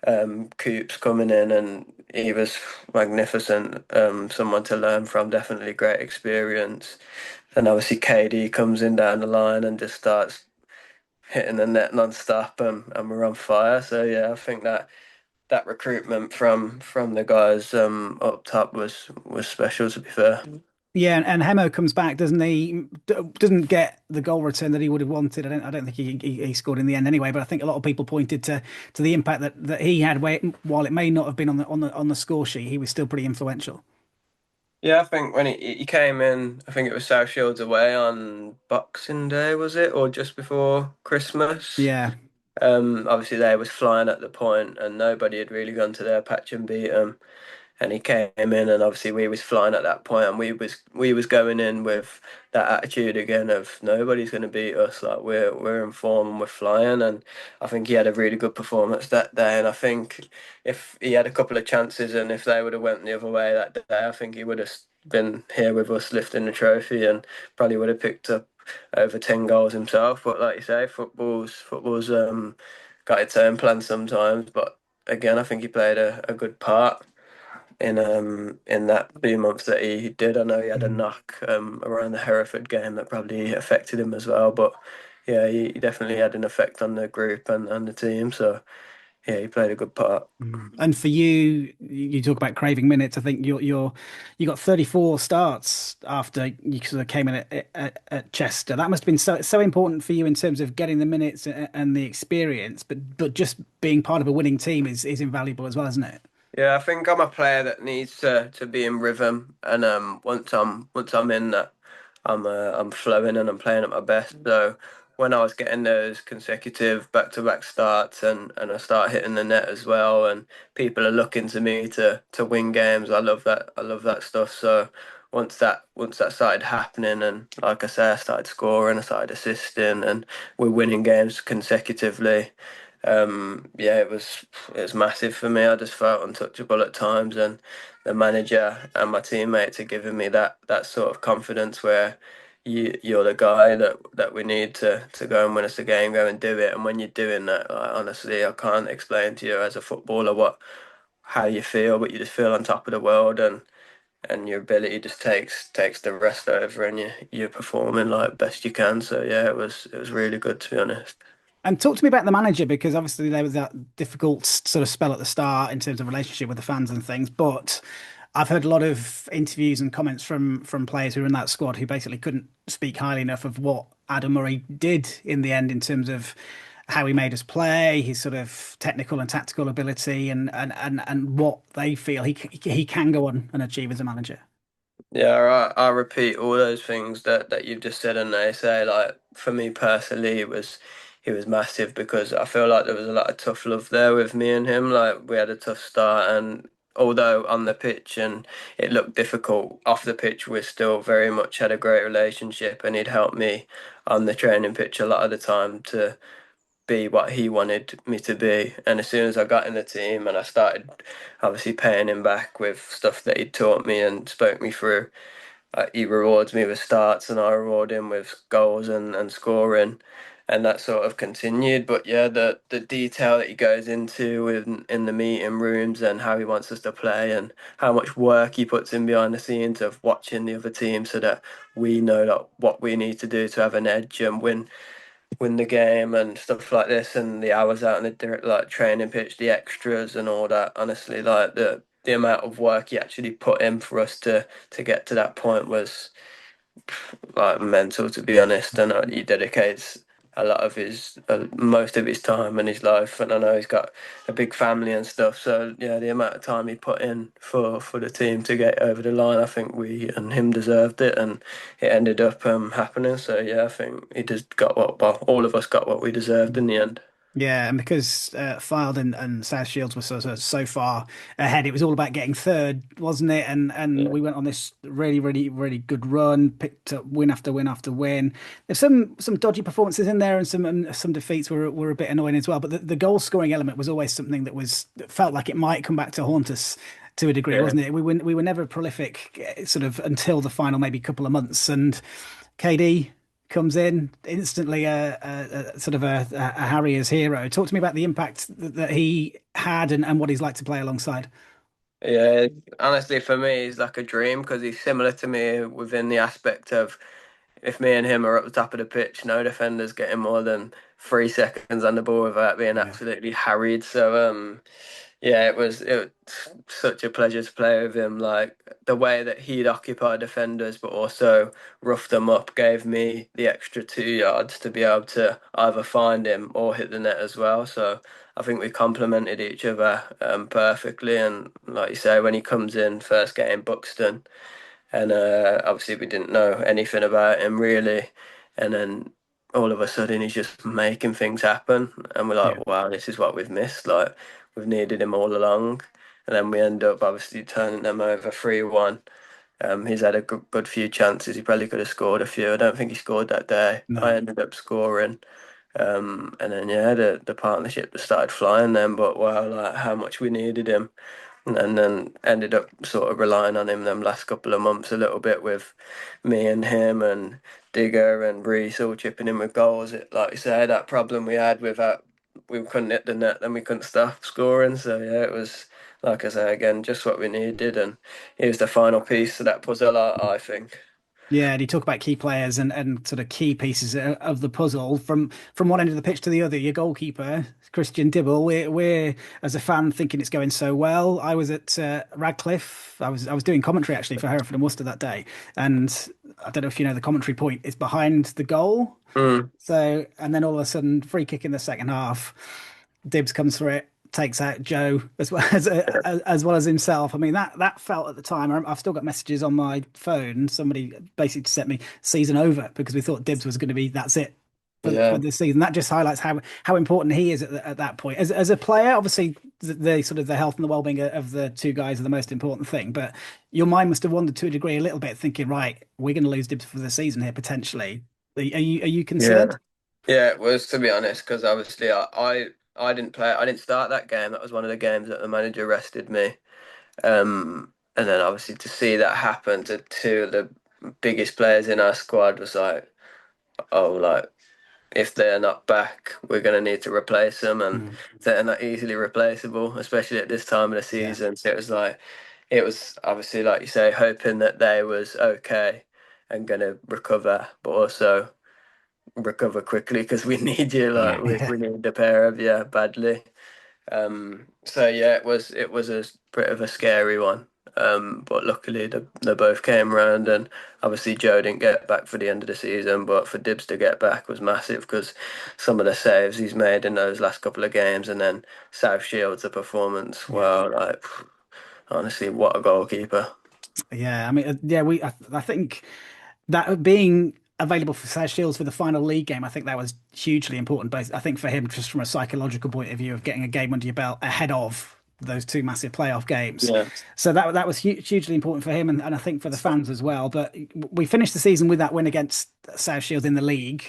[SPEAKER 2] then Coops coming in, and he was magnificent. Someone to learn from, definitely great experience. And obviously KD comes in down the line and just starts hitting the net non-stop, and we're on fire. So yeah, I think that recruitment from the guys up top was special, to be fair.
[SPEAKER 1] Yeah, and Hemo comes back, doesn't he? Doesn't get the goal return that he would have wanted. I don't think he scored in the end anyway. But I think a lot of people pointed to the impact that he had. While it may not have been on the score sheet, he was still pretty influential.
[SPEAKER 2] Yeah, I think when he came in, I think it was South Shields away on Boxing Day, was it, or just before Christmas?
[SPEAKER 1] Yeah.
[SPEAKER 2] Obviously they was flying at the point, and nobody had really gone to their patch and beat 'em. And he came in, and obviously we was flying at that point, and we was going in with that attitude again of nobody's going to beat us. Like we're in form and we're flying. And I think he had a really good performance that day. And I think if he had a couple of chances, and if they would have went the other way that day, I think he would have been here with us lifting the trophy, and probably would have picked up over 10 goals himself. But like you say, football's got its own plans sometimes. But again, I think he played a good part in that few months that he did. I know he had a
[SPEAKER 1] Mm.
[SPEAKER 2] knock around the Hereford game that probably affected him as well, but yeah, he definitely had an effect on the group and the team. So yeah, he played a good part.
[SPEAKER 1] Mm. And for you, you talk about craving minutes. I think you got 34 starts after you sort of came in at Chester. That must have been so important for you in terms of getting the minutes and the experience. But just being part of a winning team is invaluable as well, isn't it?
[SPEAKER 2] Yeah, I think I'm a player that needs to be in rhythm, and once I'm in that, I'm flowing and I'm playing at my best. So when I was getting those consecutive back-to-back starts, and I start hitting the net as well, and people are looking to me to win games, I love that. I love that stuff. So once that started happening, and like I say, I started scoring, I started assisting, and we're winning games consecutively. Yeah, it was massive for me. I just felt untouchable at times, and the manager and my teammates are giving me that sort of confidence where you're the guy that we need to go and win us a game, go and do it. And when you're doing that, like, honestly, I can't explain to you as a footballer what how you feel, but you just feel on top of the world, and your ability just takes the rest over, and you're performing like best you can. So yeah, it was really good, to be honest.
[SPEAKER 1] And talk to me about the manager because obviously there was that difficult sort of spell at the start in terms of relationship with the fans and things. But I've heard a lot of interviews and comments from players who were in that squad who basically couldn't speak highly enough of what Adam Murray did in the end in terms of how he made us play, his sort of technical and tactical ability, and what they feel he can go on and achieve as a manager.
[SPEAKER 2] Yeah, I repeat all those things that you've just said, and they say like for me personally, it was massive because I feel like there was a lot of tough love there with me and him. Like we had a tough start, and although on the pitch and it looked difficult off the pitch, we still very much had a great relationship, and he'd helped me on the training pitch a lot of the time to be what he wanted me to be. And as soon as I got in the team and I started obviously paying him back with stuff that he'd taught me and spoke me through, he rewards me with starts and I reward him with goals and scoring. And that sort of continued. But yeah, the detail that he goes into in the meeting rooms and how he wants us to play and how much work he puts in behind the scenes of watching the other team so that we know that what we need to do to have an edge and win the game and stuff like this, and the hours out on the like training pitch, the extras and all that. Honestly, like the amount of work he actually put in for us to get to that point was like mental, to be honest. And he dedicates a lot of his most of his time and his life, and I know he's got a big family and stuff, so yeah, the amount of time he put in for the team to get over the line, I think we and him deserved it, and it ended up happening. So yeah, I think he just got what, well, all of us got what we deserved in the end.
[SPEAKER 1] Yeah, and because Fylde and South Shields were so far ahead, it was all about getting third, wasn't it? And
[SPEAKER 2] Yeah,
[SPEAKER 1] we went on this really good run, picked up win after win after win. There's some dodgy performances in there, and some defeats were a bit annoying as well. But the goal scoring element was always something that felt like it might come back to haunt us to a degree,
[SPEAKER 2] yeah.
[SPEAKER 1] wasn't it? We were never prolific, sort of until the final maybe couple of months, and KD comes in instantly a sort of a Harriers hero. Talk to me about the impact that he had and what he's like to play alongside.
[SPEAKER 2] Yeah, honestly, for me, he's like a dream because he's similar to me within the aspect of if me and him are at the top of the pitch, no defender's getting more than 3 seconds on the ball without being
[SPEAKER 1] Yeah,
[SPEAKER 2] absolutely harried. So yeah, it was such a pleasure to play with him. Like the way that he'd occupy defenders, but also rough them up, gave me the extra 2 yards to be able to either find him or hit the net as well. So I think we complemented each other perfectly. And like you say, when he comes in first game Buxton, and obviously we didn't know anything about him really, and then all of a sudden he's just making things happen, and we're
[SPEAKER 1] yeah,
[SPEAKER 2] like, wow, this is what we've missed. Like we've needed him all along, and then we end up obviously turning them over 3-1. He's had a good few chances. He probably could have scored a few. I don't think he scored that day. I
[SPEAKER 1] no.
[SPEAKER 2] ended up scoring. And then yeah, the partnership just started flying then. But wow, like how much we needed him, and then ended up sort of relying on him them last couple of months a little bit with me and him and Digger and Reese all chipping in with goals. Like you say, that problem we had with that, we couldn't hit the net, then we couldn't stop scoring. So yeah, it was like I say again, just what we needed, and he was the final piece to that puzzle, I think.
[SPEAKER 1] Yeah, and you talk about key players and sort of key pieces of the puzzle from one end of the pitch to the other. Your goalkeeper, Christian Dibble, we're as a fan thinking it's going so well. I was at Radcliffe. I was doing commentary actually for Hereford and Worcester that day, and I don't know if you know the commentary point is behind the goal.
[SPEAKER 2] Mm,
[SPEAKER 1] So, and then all of a sudden, free kick in the second half. Dibbs comes for it, takes out Joe as well as well as himself. I mean, that felt at the time. I've still got messages on my phone. Somebody basically just sent me season over because we thought Dibbs was going to be that's it for
[SPEAKER 2] yeah,
[SPEAKER 1] this season. That just highlights how important he is at that point. As a player, obviously, the sort of the health and the well-being of the two guys are the most important thing. But your mind must have wandered to a degree a little bit, thinking, right, we're going to lose Dibbs for the season here potentially. Are you
[SPEAKER 2] yeah.
[SPEAKER 1] concerned?
[SPEAKER 2] Yeah, it was, to be honest, because obviously I didn't play. I didn't start that game. That was one of the games that the manager rested me. And then obviously to see that happen to two of the biggest players in our squad was like, oh, like if they're not back, we're gonna need to replace them, and
[SPEAKER 1] Mm,
[SPEAKER 2] they're not easily replaceable, especially at this time of the
[SPEAKER 1] yeah,
[SPEAKER 2] season. So it was like, it was obviously like you say, hoping that they was okay and gonna recover, but also recover quickly because we need you. Like
[SPEAKER 1] yeah,
[SPEAKER 2] we
[SPEAKER 1] yeah.
[SPEAKER 2] we need a pair of you badly. So yeah, it was a bit of a scary one. But luckily they both came round, and obviously Joe didn't get back for the end of the season, but for Dibbs to get back was massive because some of the saves he's made in those last couple of games, and then South Shields, the performance,
[SPEAKER 1] Yeah.
[SPEAKER 2] well, like honestly, what a goalkeeper.
[SPEAKER 1] Yeah, I mean, yeah, I think that being available for South Shields for the final league game, I think that was hugely important. Both, I think for him, just from a psychological point of view, of getting a game under your belt ahead of those two massive playoff games.
[SPEAKER 2] Yeah.
[SPEAKER 1] So that was hugely important for him, and I think for the fans as well. But we finished the season with that win against South Shields in the league.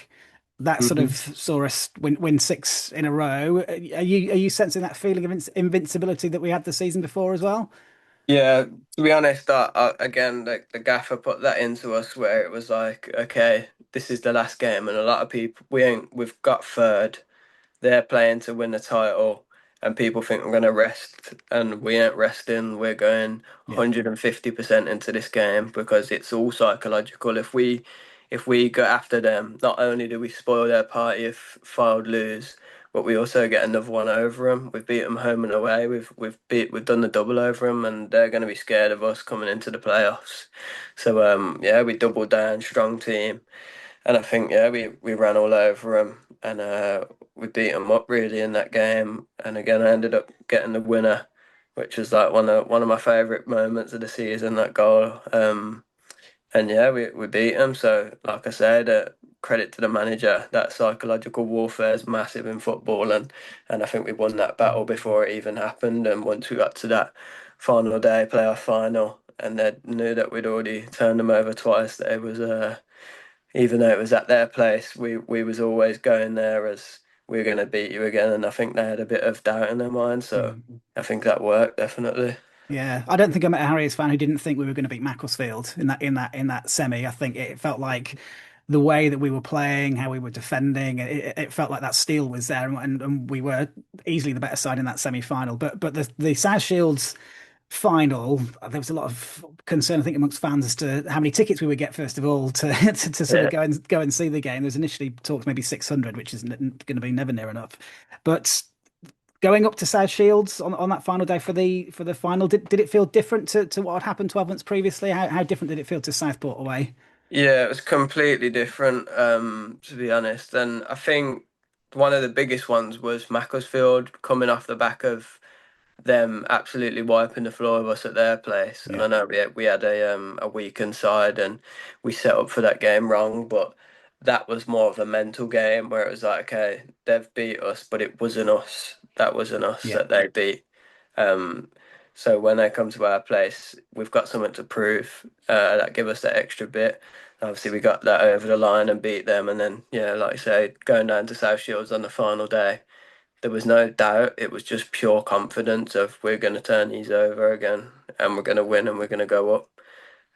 [SPEAKER 1] That sort of
[SPEAKER 2] Mhm.
[SPEAKER 1] saw us win six in a row. Are you sensing that feeling of invincibility that we had the season before as well?
[SPEAKER 2] Yeah, to be honest, again, the gaffer put that into us where it was like, okay, this is the last game, and a lot of people we've got third. They're playing to win the title, and people think we're going to rest, and we ain't resting. We're going
[SPEAKER 1] Yeah,
[SPEAKER 2] 150% into this game because it's all psychological. If we go after them, not only do we spoil their party if Fylde lose, but we also get another one over them. We've beat them home and away. We've done the double over them, and they're going to be scared of us coming into the playoffs. So yeah, we doubled down, strong team. And I think yeah, we ran all over them, and we beat them up really in that game. And again, I ended up getting the winner, which was like one of my favourite moments of the season. That goal. And yeah, we beat them. So like I said, credit to the manager. That psychological warfare is massive in football, and I think we won that battle before it even happened. And once we got to that final day, playoff final, and they knew that we'd already turned them over twice, they was even though it was at their place, we was always going there as we're going to beat you again, and I think they had a bit of doubt in their mind. So
[SPEAKER 1] yeah.
[SPEAKER 2] I think that worked definitely.
[SPEAKER 1] Yeah, I don't think I met a Harriers fan who didn't think we were going to beat Macclesfield in that semi. I think it felt like the way that we were playing, how we were defending, it felt like that steel was there, and we were easily the better side in that semi-final. But the South Shields final, there was a lot of concern, I think, amongst fans as to how many tickets we would get first of all to to sort of
[SPEAKER 2] Yeah.
[SPEAKER 1] go and see the game. There's initially talked maybe 600, which is going to be never near enough, but going up to South Shields on that final day for the final, did it feel different to what had happened 12 months previously? How different did it feel to Southport away?
[SPEAKER 2] Yeah, it was completely different, to be honest. And I think one of the biggest ones was Macclesfield coming off the back of them absolutely wiping the floor of us at their place. And
[SPEAKER 1] Yeah,
[SPEAKER 2] I know we had a weakened side, and we set up for that game wrong, but that was more of a mental game where it was like, okay, they've beat us, but it wasn't us. That wasn't us
[SPEAKER 1] yeah,
[SPEAKER 2] that they beat. Um, so when they come to our place, we've got something to prove, that give us that extra bit. Obviously, we got that over the line and beat them, and then yeah, like I say, going down to South Shields on the final day, there was no doubt. It was just pure confidence of we're going to turn these over again, and we're going to win, and we're going to go up.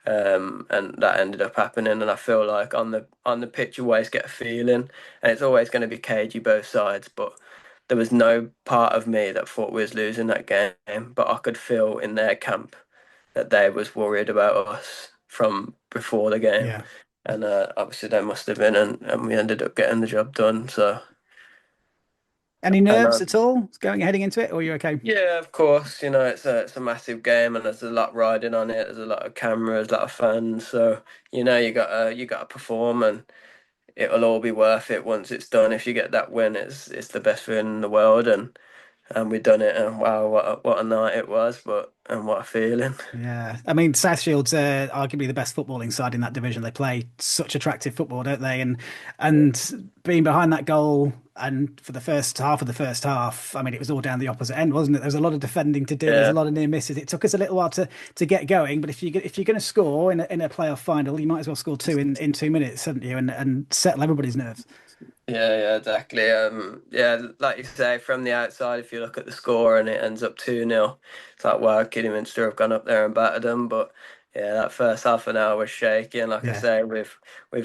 [SPEAKER 2] And that ended up happening. And I feel like on the pitch, you always get a feeling, and it's always going to be cagey both sides. But there was no part of me that thought we was losing that game, but I could feel in their camp that they was worried about us from before the game,
[SPEAKER 1] yeah.
[SPEAKER 2] and obviously they must have been, and we ended up getting the job done. So.
[SPEAKER 1] Any
[SPEAKER 2] I
[SPEAKER 1] nerves
[SPEAKER 2] know.
[SPEAKER 1] at all heading into it, or are you okay?
[SPEAKER 2] Yeah, of course. It's a massive game, and there's a lot riding on it. There's a lot of cameras, a lot of fans. So you gotta perform, and it'll all be worth it once it's done. If you get that win, it's the best feeling in the world, and we done it. And wow, what a night it was! But and what a feeling.
[SPEAKER 1] Yeah, I mean, South Shields are arguably the best footballing side in that division. They play such attractive football, don't they? And being behind that goal, and for the first half of the first half, I mean, it was all down the opposite end, wasn't it? There was a lot of defending to do. There's a
[SPEAKER 2] Yeah,
[SPEAKER 1] lot of near misses. It took us a little while to get going, but if you're going to score in a playoff final, you might as well score two in 2 minutes, haven't you? And settle everybody's nerves.
[SPEAKER 2] yeah, exactly. Yeah, like you say, from the outside, if you look at the score and it ends up 2-0, it's like, wow, Kidderminster have gone up there and battered them. But yeah, that first half an hour was shaky. And like I
[SPEAKER 1] Yeah,
[SPEAKER 2] say, with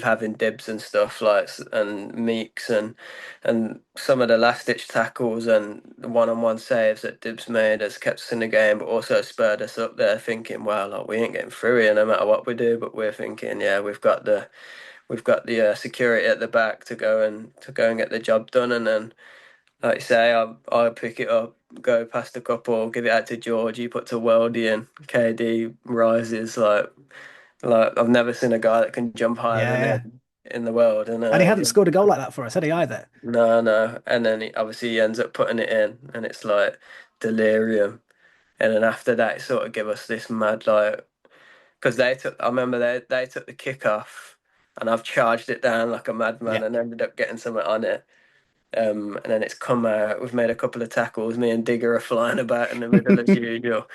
[SPEAKER 2] having Dibs and stuff like and Meeks and some of the last ditch tackles and the one-on-one saves that Dibs made has kept us in the game, but also spurred us up there thinking, wow, like we ain't getting through here no matter what we do. But we're thinking, yeah, we've got the security at the back to go and get the job done, and then like you say, I pick it up, go past a couple, give it out to George. He puts a worldie in. KD rises like I've never seen a guy that can jump higher
[SPEAKER 1] Yeah,
[SPEAKER 2] than
[SPEAKER 1] yeah.
[SPEAKER 2] him in the world. And
[SPEAKER 1] And he hadn't scored a goal like that for us, had he either?
[SPEAKER 2] no, no, and then obviously he ends up putting it in, and it's like delirium. And then after that, it sort of give us this mad like because they took. I remember they took the kick off, and I've charged it down like a madman
[SPEAKER 1] Yeah.
[SPEAKER 2] and ended up getting something on it. And then it's come out. We've made a couple of tackles. Me and Digger are flying about in the middle as usual.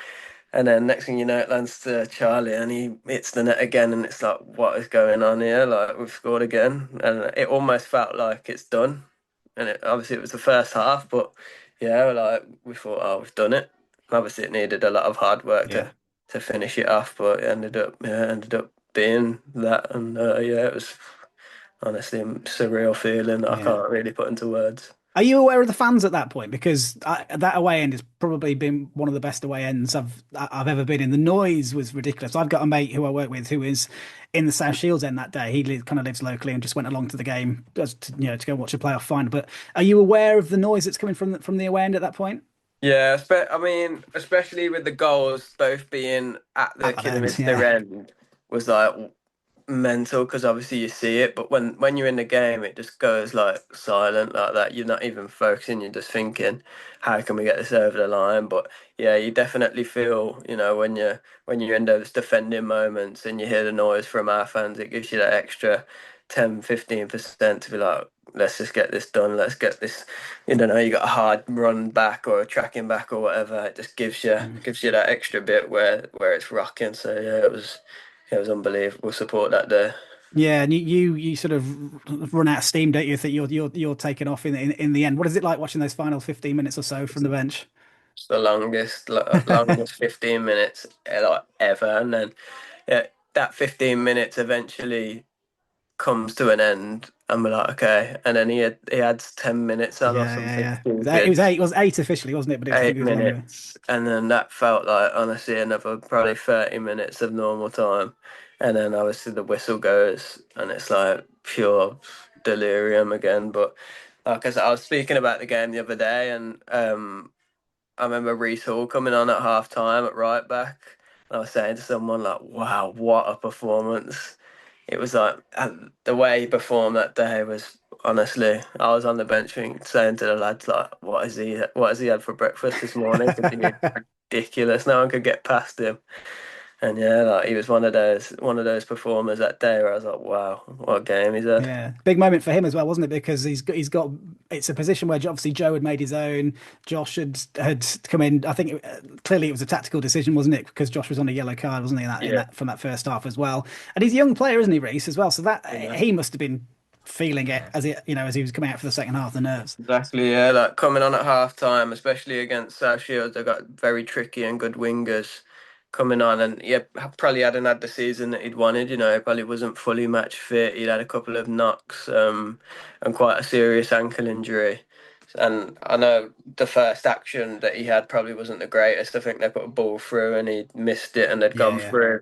[SPEAKER 2] And then next thing you know, it lands to Charlie, and he hits the net again. And it's like, what is going on here? Like we've scored again, and it almost felt like it's done. And obviously it was the first half, but yeah, like we thought, oh, we've done it. Obviously, it needed a lot of hard work
[SPEAKER 1] Yeah.
[SPEAKER 2] to finish it off, but it ended up being that. And yeah, it was honestly a surreal feeling that I
[SPEAKER 1] Yeah.
[SPEAKER 2] can't really put into words.
[SPEAKER 1] Are you aware of the fans at that point? Because that away end has probably been one of the best away ends I've ever been in. The noise was ridiculous. I've got a mate who I work with who is in the South Shields end that day. Kind of lives locally and just went along to the game to go watch a playoff final. But are you aware of the noise that's coming from the away end at that point?
[SPEAKER 2] Yeah, I mean, especially with the goals both being at the
[SPEAKER 1] At that end,
[SPEAKER 2] Kidderminster
[SPEAKER 1] yeah.
[SPEAKER 2] end was like mental because obviously you see it, but when you're in the game, it just goes like silent like that. You're not even focusing. You're just thinking, how can we get this over the line? But yeah, you definitely feel, when you're in those defending moments and you hear the noise from our fans, it gives you that extra 10-15% to be like, let's just get this done. Let's get this. You don't know, you got a hard run back or a tracking back or whatever. It just gives you that extra bit where it's rocking. So yeah, it was unbelievable support that day.
[SPEAKER 1] Yeah, and you sort of run out of steam, don't you? Think you're taken off in the end. What is it like watching those final 15 minutes or so from the bench?
[SPEAKER 2] It's the longest 15 minutes like ever, and then yeah, that 15 minutes eventually comes to an end, and we're like, okay, and then he adds 10 minutes on or
[SPEAKER 1] Yeah, yeah,
[SPEAKER 2] something
[SPEAKER 1] yeah. It
[SPEAKER 2] stupid.
[SPEAKER 1] was eight. It was eight officially, wasn't it? But I think
[SPEAKER 2] Eight
[SPEAKER 1] it was longer.
[SPEAKER 2] minutes, and then that felt like honestly another probably 30 minutes of normal time, and then obviously the whistle goes, and it's like pure delirium again. But like I said, I was speaking about the game the other day, and I remember Reece Hall coming on at half time at right back, and I was saying to someone like, "Wow, what a performance!" It was like the way he performed that day was honestly. I was on the bench saying to the lads like, What has he had for breakfast this morning? Because he was ridiculous. No one could get past him." And yeah, like he was one of those performers that day where I was like, "Wow, what a game he's had."
[SPEAKER 1] Yeah, big moment for him as well, wasn't it? Because he's got it's a position where obviously Joe had made his own. Josh had come in. I think clearly it was a tactical decision, wasn't it? Because Josh was on a yellow card, wasn't he? In
[SPEAKER 2] Yeah,
[SPEAKER 1] that from that first half as well. And he's a young player, isn't he, Reece, as well? So that
[SPEAKER 2] yeah.
[SPEAKER 1] he must have been feeling it as he was coming out for the second half, the nerves.
[SPEAKER 2] Exactly, yeah. Like coming on at half time, especially against South Shields, they got very tricky and good wingers coming on, and yeah, probably hadn't had the season that he'd wanted. He probably wasn't fully match fit. He'd had a couple of knocks, and quite a serious ankle injury. And I know the first action that he had probably wasn't the greatest. I think they put a ball through and he missed it and they'd
[SPEAKER 1] Yeah,
[SPEAKER 2] gone
[SPEAKER 1] yeah,
[SPEAKER 2] through.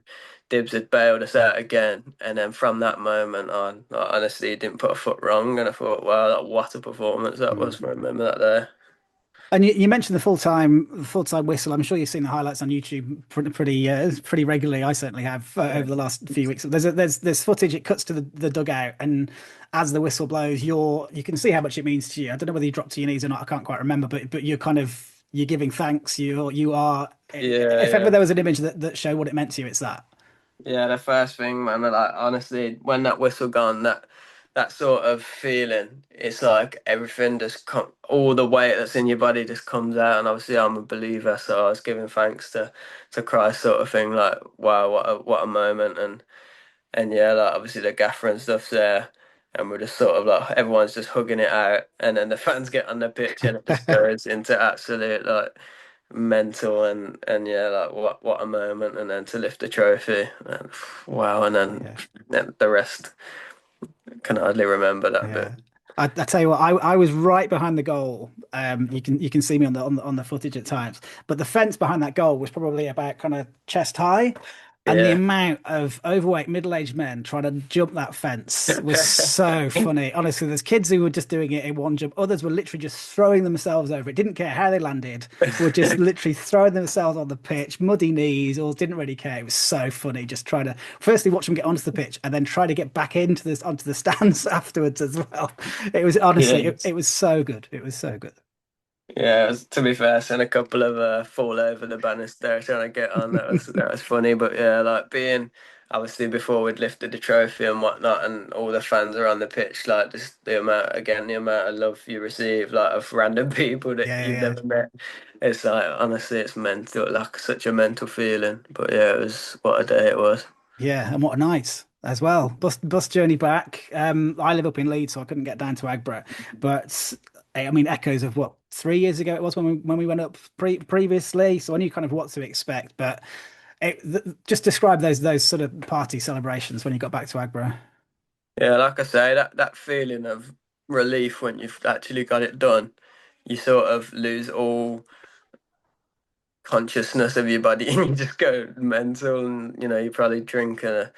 [SPEAKER 2] Dibbs had bailed us out again, and then from that moment on, like, honestly, he didn't put a foot wrong. And I thought, wow, what a performance that was
[SPEAKER 1] Mm.
[SPEAKER 2] for him. Remember that day?
[SPEAKER 1] And you mentioned the full time whistle. I'm sure you've seen the highlights on YouTube pretty regularly. I certainly have
[SPEAKER 2] Yeah.
[SPEAKER 1] over the last few weeks. There's footage. It cuts to the dugout, and as the whistle blows, you can see how much it means to you. I don't know whether you drop to your knees or not. I can't quite remember, but you're giving thanks. You are.
[SPEAKER 2] Yeah,
[SPEAKER 1] If ever
[SPEAKER 2] yeah.
[SPEAKER 1] there was an image that showed what it meant to you, it's that.
[SPEAKER 2] Yeah, the first thing, man, like honestly, when that whistle gone, that sort of feeling, it's like everything just all the weight that's in your body just comes out. And obviously, I'm a believer, so I was giving thanks to Christ, sort of thing. Like, wow, what a moment, and yeah, like obviously the gaffer and stuff's there, and we're just sort of like everyone's just hugging it out, and then the fans get on the pitch, and it just goes into absolute like mental and yeah, like what a moment, and then to lift the trophy, and wow, and
[SPEAKER 1] Yeah.
[SPEAKER 2] then the rest can hardly remember that bit.
[SPEAKER 1] Yeah. I tell you what, I was right behind the goal. You can see me on the footage at times, but the fence behind that goal was probably about kind of chest high. And the
[SPEAKER 2] Yeah.
[SPEAKER 1] amount of overweight middle-aged men trying to jump that fence was so funny. Honestly, there's kids who were just doing it in one jump. Others were literally just throwing themselves over it. Didn't care how they landed. Were just literally throwing themselves on the pitch, muddy knees, or didn't really care. It was so funny. Just trying to firstly watch them get onto the pitch and then try to get back into this onto the stands afterwards as well. It was honestly,
[SPEAKER 2] Yeah.
[SPEAKER 1] it was so good. It was so good.
[SPEAKER 2] Yeah, to be fair, I seen a couple of fall over the banister trying to get on. That was funny, but yeah, like being obviously before we'd lifted the trophy and whatnot, and all the fans are on the pitch, like just the amount of love you receive, like of random people that
[SPEAKER 1] Yeah, yeah,
[SPEAKER 2] you've
[SPEAKER 1] yeah.
[SPEAKER 2] never met. It's like honestly, it's mental, like such a mental feeling. But yeah, it was what a day it was.
[SPEAKER 1] Yeah, and what a night as well. Bus journey back. I live up in Leeds, so I couldn't get down to Agbra. But I mean, echoes of what 3 years ago it was when we went up previously. So I knew kind of what to expect. But just describe those sort of party celebrations when you got back to Agbra.
[SPEAKER 2] Yeah, like I say, that feeling of relief when you've actually got it done, you sort of lose all consciousness of your body and you just go mental and you probably drink an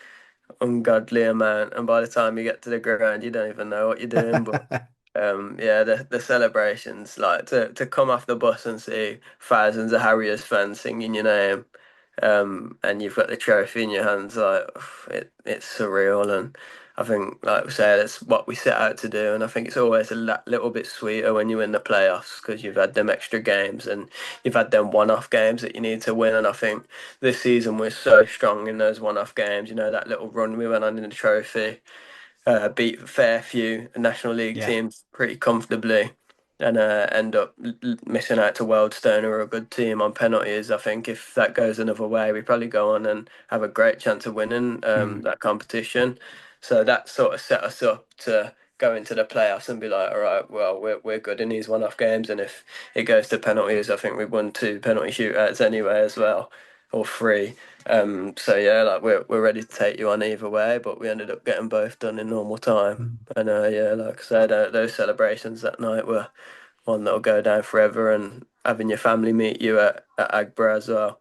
[SPEAKER 2] ungodly amount and by the time you get to the ground you don't even know what you're doing. But yeah, the celebrations, like to come off the bus and see thousands of Harriers fans singing your name, and you've got the trophy in your hands, like it's surreal. And I think, like we said, it's what we set out to do. And I think it's always little bit sweeter when you win the playoffs because you've had them extra games and you've had them one-off games that you need to win. And I think this season we're so strong in those one-off games. That little run we went on in the trophy, beat a fair few National League
[SPEAKER 1] Yeah.
[SPEAKER 2] teams pretty comfortably, and end up missing out to Wealdstone, who are a good team on penalties. I think if that goes another way, we probably go on and have a great chance of winning
[SPEAKER 1] Mm.
[SPEAKER 2] that competition. So that sort of set us up to go into the playoffs and be like, all right, well, we're good in these one-off games, and if it goes to penalties, I think we've won two penalty shootouts anyway as well, or three. So yeah, like we're ready to take you on either way, but we ended up getting both done in normal time.
[SPEAKER 1] Mm.
[SPEAKER 2] And yeah, like I said, those celebrations that night were one that'll go down forever. And having your family meet you at Agbra as well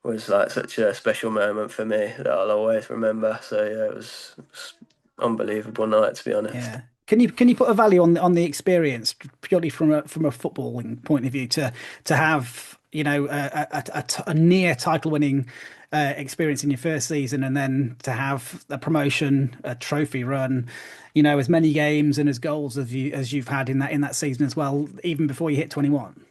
[SPEAKER 2] was like such a special moment for me that I'll always remember. So yeah, it was unbelievable night to be honest.
[SPEAKER 1] Yeah. Can you put a value on the experience purely from a footballing point of view to have a near title winning experience in your first season and then to have a promotion, a trophy run, as many games and as goals as you've had in that season as well, even before you hit 21.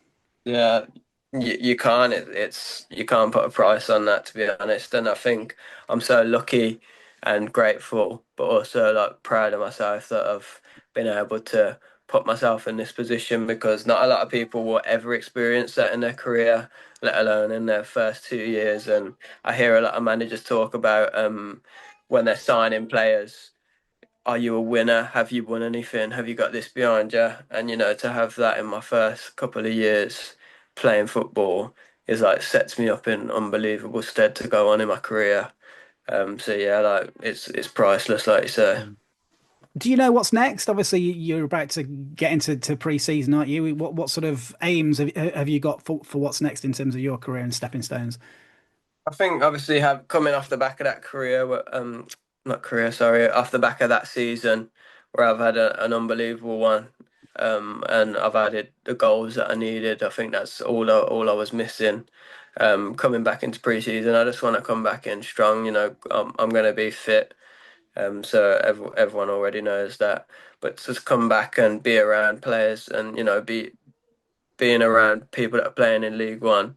[SPEAKER 2] Yeah, you can't. It's you can't put a price on that to be honest. And I think I'm so lucky and grateful, but also like proud of myself that I've been able to put myself in this position because not a lot of people will ever experience that in their career, let alone in their first 2 years. And I hear a lot of managers talk about when they're signing players, are you a winner? Have you won anything? Have you got this behind you? And to have that in my first couple of years playing football is like sets me up in unbelievable stead to go on in my career. So yeah, like it's priceless, like you say.
[SPEAKER 1] Do you know what's next? Obviously, you're about to get into pre-season, aren't you? What sort of aims have you got for what's next in terms of your career and stepping stones?
[SPEAKER 2] I think obviously have coming off the back of that career, not career, sorry, off the back of that season where I've had an unbelievable one, and I've added the goals that I needed. I think that's all I was missing. Coming back into pre-season, I just want to come back in strong. I'm going to be fit. So everyone already knows that. But to just come back and be around players and being around people that are playing in League One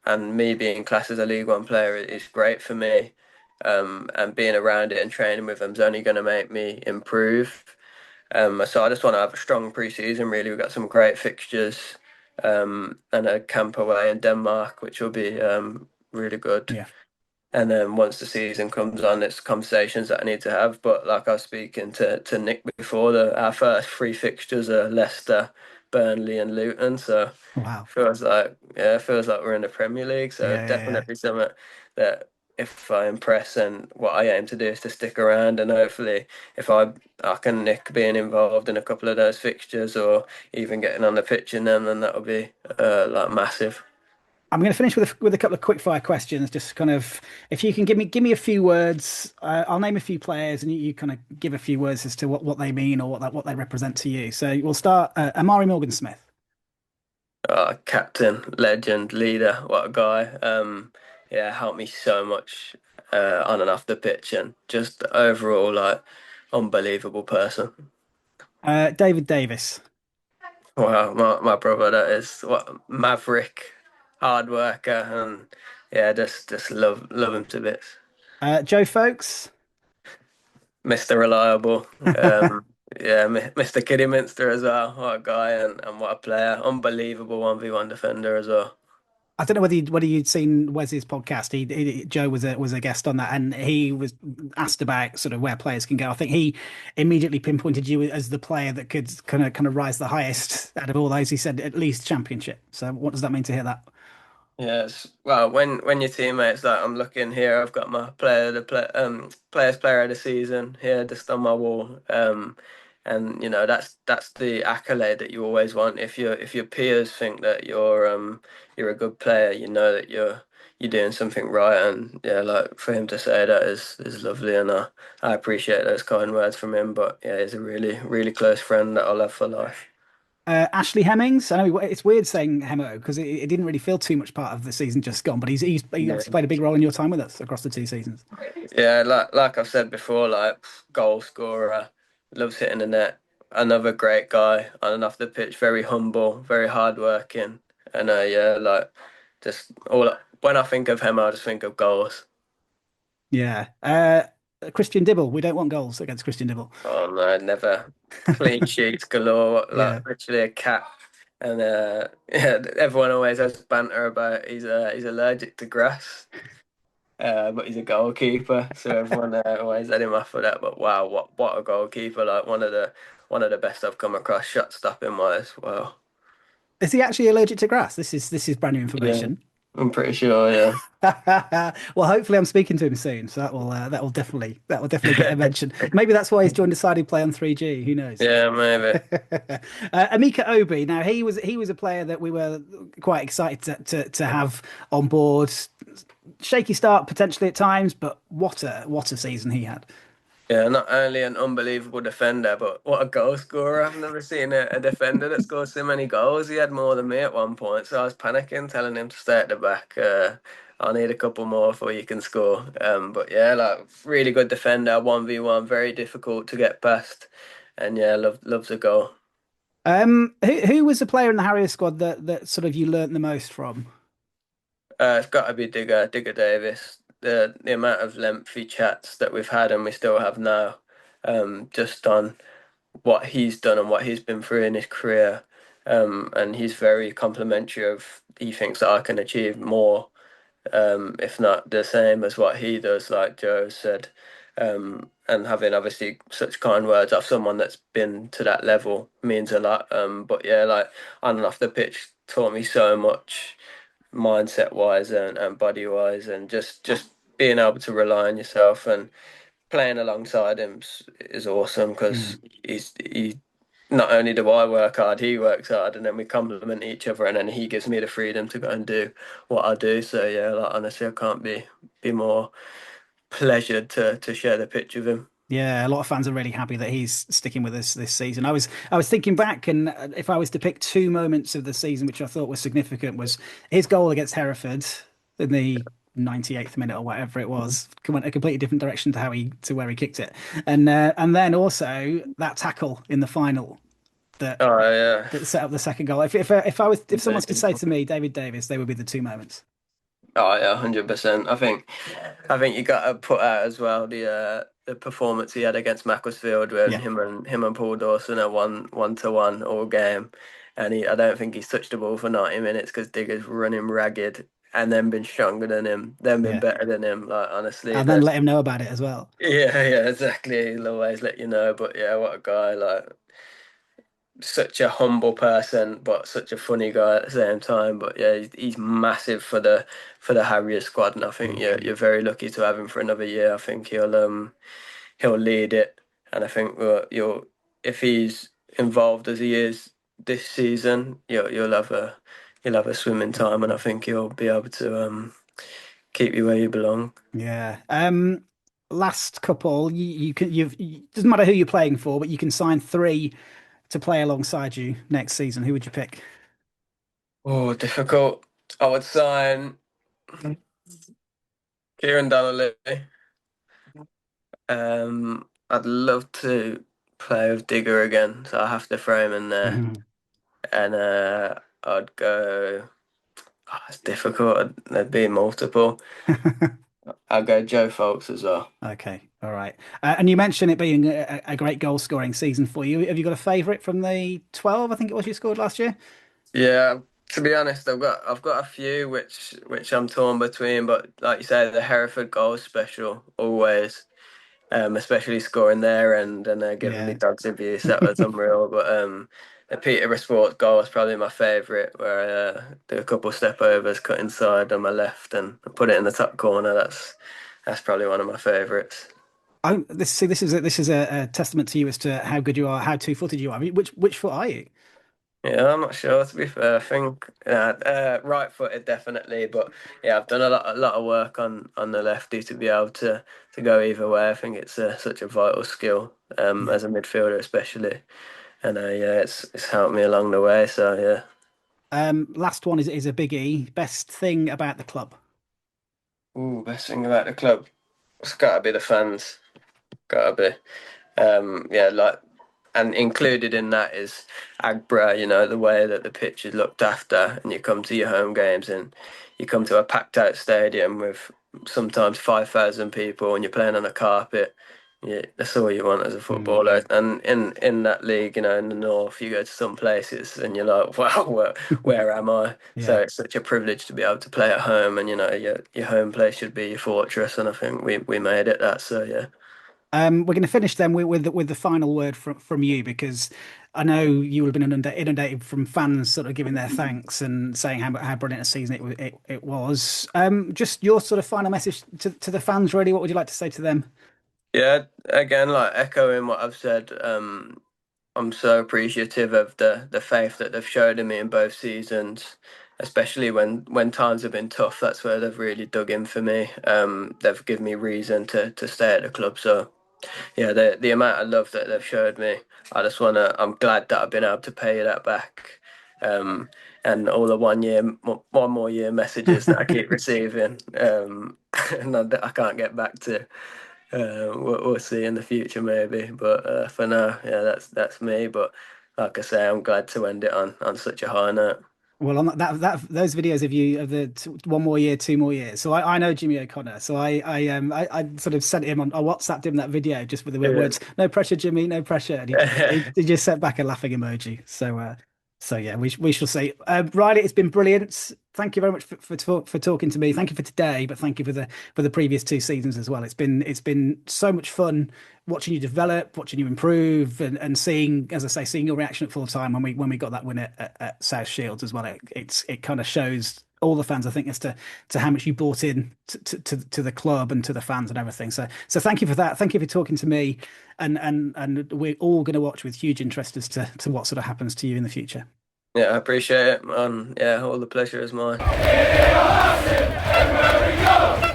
[SPEAKER 2] and me being classed as a League One player is great for me. And being around it and training with them is only going to make me improve. So I just want to have a strong pre-season. Really, we've got some great fixtures, and a camp away in Denmark, which will be really good.
[SPEAKER 1] Yeah.
[SPEAKER 2] And then once the season comes on, it's conversations that I need to have. But like I was speaking to Nick before, our first three fixtures are Leicester, Burnley, and Luton. So
[SPEAKER 1] Wow.
[SPEAKER 2] feels like we're in the Premier League. So
[SPEAKER 1] Yeah, yeah, yeah.
[SPEAKER 2] definitely something that if I impress and what I aim to do is to stick around and hopefully if I can nick being involved in a couple of those fixtures or even getting on the pitch in them, then that'll be like massive.
[SPEAKER 1] I'm going to finish with a couple of quick fire questions. Just kind of, if you can give me a few words, I'll name a few players, and you kind of give a few words as to what they mean or what they represent to you. So we'll start. Amari Morgan Smith.
[SPEAKER 2] Captain, legend, leader, what a guy. Yeah, helped me so much on and off the pitch, and just overall, like, unbelievable person.
[SPEAKER 1] David Davis.
[SPEAKER 2] Wow, my brother, that is what maverick, hard worker, and yeah, just love him to bits.
[SPEAKER 1] Joe Folks.
[SPEAKER 2] Mr. Reliable. Yeah, Mr. Kidderminster as well. What a guy and what a player. Unbelievable 1v1 defender as well.
[SPEAKER 1] I don't know whether you'd seen Wes's podcast. Joe was a guest on that, and he was asked about sort of where players can go. I think he immediately pinpointed you as the player that could kind of rise the highest out of all those. He said at least championship. So what does that mean to hear that?
[SPEAKER 2] Yes. Well, when your teammates like I'm looking here, I've got my players player of the season here just on my wall. And that's the accolade that you always want. If your peers think that you're a good player, you know that you're doing something right. And yeah, like for him to say that is lovely, and I appreciate those kind words from him. But yeah, he's a really close friend that I'll have for life.
[SPEAKER 1] Ashley Hemmings. I know it's weird saying Hemo because it didn't really feel too much part of the season just gone, but he
[SPEAKER 2] Yeah.
[SPEAKER 1] obviously played a big role in your time with us across the two seasons.
[SPEAKER 2] Yeah, like I've said before, like goal scorer, loves hitting the net. Another great guy on and off the pitch, very humble, very hardworking, and yeah, like just all when I think of him, I just think of goals.
[SPEAKER 1] Yeah. Christian Dibble. We don't want goals against Christian Dibble.
[SPEAKER 2] Oh no, never clean sheets galore,
[SPEAKER 1] Yeah.
[SPEAKER 2] like literally a cat. And yeah, everyone always has banter about he's allergic to grass. But he's a goalkeeper, so everyone always let him off for that. But wow, what a goalkeeper! Like one of the best I've come across, shot stopping wise. Wow.
[SPEAKER 1] Is he actually allergic to grass? This is brand new
[SPEAKER 2] Yeah,
[SPEAKER 1] information.
[SPEAKER 2] I'm pretty sure. Yeah.
[SPEAKER 1] Well, hopefully I'm speaking to him soon, so that will definitely get a mention. Maybe that's why he's joined decided play on 3G. Who knows?
[SPEAKER 2] Yeah, maybe.
[SPEAKER 1] Amika Obi. Now he was a player that we were quite excited to have on board. Shaky start potentially at times, but what a season he had.
[SPEAKER 2] Yeah, not only an unbelievable defender, but what a goal scorer. I've never seen a defender that scores so many goals. He had more than me at one point, so I was panicking, telling him to stay at the back. I'll need a couple more before you can score. But yeah, like really good defender, 1v1, very difficult to get past. And yeah, loves a goal.
[SPEAKER 1] Who was the player in the Harriers squad that sort of you learnt the most from?
[SPEAKER 2] It's got to be Digger Davis. The amount of lengthy chats that we've had and we still have now, just on what he's done and what he's been through in his career. And he's very complimentary of he thinks that I can achieve more, if not the same as what he does, like Joe said. And having obviously such kind words of someone that's been to that level means a lot. But yeah, like on and off the pitch taught me so much mindset wise and body wise, and just being able to rely on yourself and playing alongside him is awesome because he not only do I work hard, he works hard, and then we complement each other, and then he gives me the freedom to go and do what I do. So yeah, like honestly, I can't be more pleasured to share the pitch with him.
[SPEAKER 1] Yeah, a lot of fans are really happy that he's sticking with us this season. I was thinking back, and if I was to pick two moments of the season which I thought were significant, was his goal against Hereford in the 98th minute or whatever it was, went a completely different direction to where he kicked it, and then also that tackle in the final that
[SPEAKER 2] Oh yeah.
[SPEAKER 1] that set up the second goal. If someone could say to me David Davis, they would be the two moments.
[SPEAKER 2] Oh yeah, 100%. I think you got to put out as well the performance he had against Macclesfield when
[SPEAKER 1] Yeah,
[SPEAKER 2] him and Paul Dawson are one to one all game, and I don't think he's touched the ball for 90 minutes because Digger's running ragged and then been stronger than him, then been
[SPEAKER 1] yeah,
[SPEAKER 2] better than him. Like honestly,
[SPEAKER 1] and then
[SPEAKER 2] that
[SPEAKER 1] let him know about it as well.
[SPEAKER 2] yeah, exactly. He'll always let you know. But yeah, what a guy! Like such a humble person, but such a funny guy at the same time. But yeah, he's massive for the Harriers squad, and I think you're very lucky to have him for another year. I think he'll lead it, and I think if he's involved as he is this season, you'll have you'll have a swimming time, and I think you'll be able to keep you where you belong.
[SPEAKER 1] Yeah. Last couple, you can doesn't matter who you're playing for, but you can sign three to play alongside you next season. Who would you pick?
[SPEAKER 2] Oh, difficult. I would sign Kieran Donnelly. I'd love to play with Digger again, so I have to throw him in there.
[SPEAKER 1] Mhm.
[SPEAKER 2] And I'd go. Oh, it's difficult. There'd be multiple. I'll go Joe Folks as well.
[SPEAKER 1] Okay, all right. And you mentioned it being a great goal scoring season for you. Have you got a favourite from the 12? I think it was you scored last year.
[SPEAKER 2] Yeah, to be honest, I've got a few which I'm torn between, but like you say, the Hereford goal special always, especially scoring there and giving me
[SPEAKER 1] Yeah.
[SPEAKER 2] dogs abuse, that was unreal. But the Peterborough Sports goal is probably my favourite, where I do a couple step overs, cut inside on my left, and put it in the top corner. That's probably one of my favourites.
[SPEAKER 1] This is a testament to you as to how good you are, how two-footed you are. I mean, which foot are you?
[SPEAKER 2] Yeah, I'm not sure to be fair. I think right-footed definitely, but yeah, I've done a lot of work on the lefty to be able to go either way. I think it's such a vital skill
[SPEAKER 1] Yeah.
[SPEAKER 2] as a midfielder especially, and yeah, it's helped me along the way. So yeah.
[SPEAKER 1] Last one is a biggie. Best thing about the club.
[SPEAKER 2] Ooh, best thing about the club, it's got to be the fans. Got to be. Yeah, like, and included in that is Agbra, the way that the pitch is looked after, and you come to your home games and you come to a packed out stadium with sometimes 5,000 people and you're playing on a carpet. Yeah, that's all you want as a
[SPEAKER 1] Mm,
[SPEAKER 2] footballer. And in that league, in the north, you go to some places and you're like, wow, where am I? So
[SPEAKER 1] yeah.
[SPEAKER 2] it's such a privilege to be able to play at home, and your home place should be your fortress. And I think we made it that. So yeah.
[SPEAKER 1] We're going to finish then with the final word from you because I know you will have been inundated from fans sort of giving their thanks and saying how brilliant a season it was. Just your sort of final message to the fans, really. What would you like to say to them?
[SPEAKER 2] Yeah, again, like echoing what I've said, I'm so appreciative of the faith that they've showed in me in both seasons, especially when times have been tough. That's where they've really dug in for me. They've given me reason to stay at the club. So yeah, the amount of love that they've showed me, I'm glad that I've been able to pay that back. Um, and all the 1 more year messages that I keep receiving, and I can't get back to. We'll see in the future maybe, but for now, yeah, that's me. But like I say, I'm glad to end it on such a high note.
[SPEAKER 1] Well, on those videos of you of the 1 more year, 2 more years. So I know Jimmy O'Connor. So I sort of sent him I WhatsApped him that video just with the
[SPEAKER 2] Yeah.
[SPEAKER 1] words "No pressure, Jimmy, no pressure," and he just sent back a laughing emoji. So yeah, we shall see. Riley, it's been brilliant. Thank you very much for talking to me. Thank you for today, but thank you for the previous 2 seasons as well. It's been so much fun watching you develop, watching you improve, and seeing, as I say, seeing your reaction at full time when we got that win at South Shields as well. It kind of shows all the fans, I think, as to how much you brought in to the club and to the fans and everything. So thank you for that. Thank you for talking to me, and we're all going to watch with huge interest as to what sort of happens to you in the future.
[SPEAKER 2] Yeah, I appreciate it, man. Yeah, all the pleasure is mine.
[SPEAKER 3] Everywhere we go!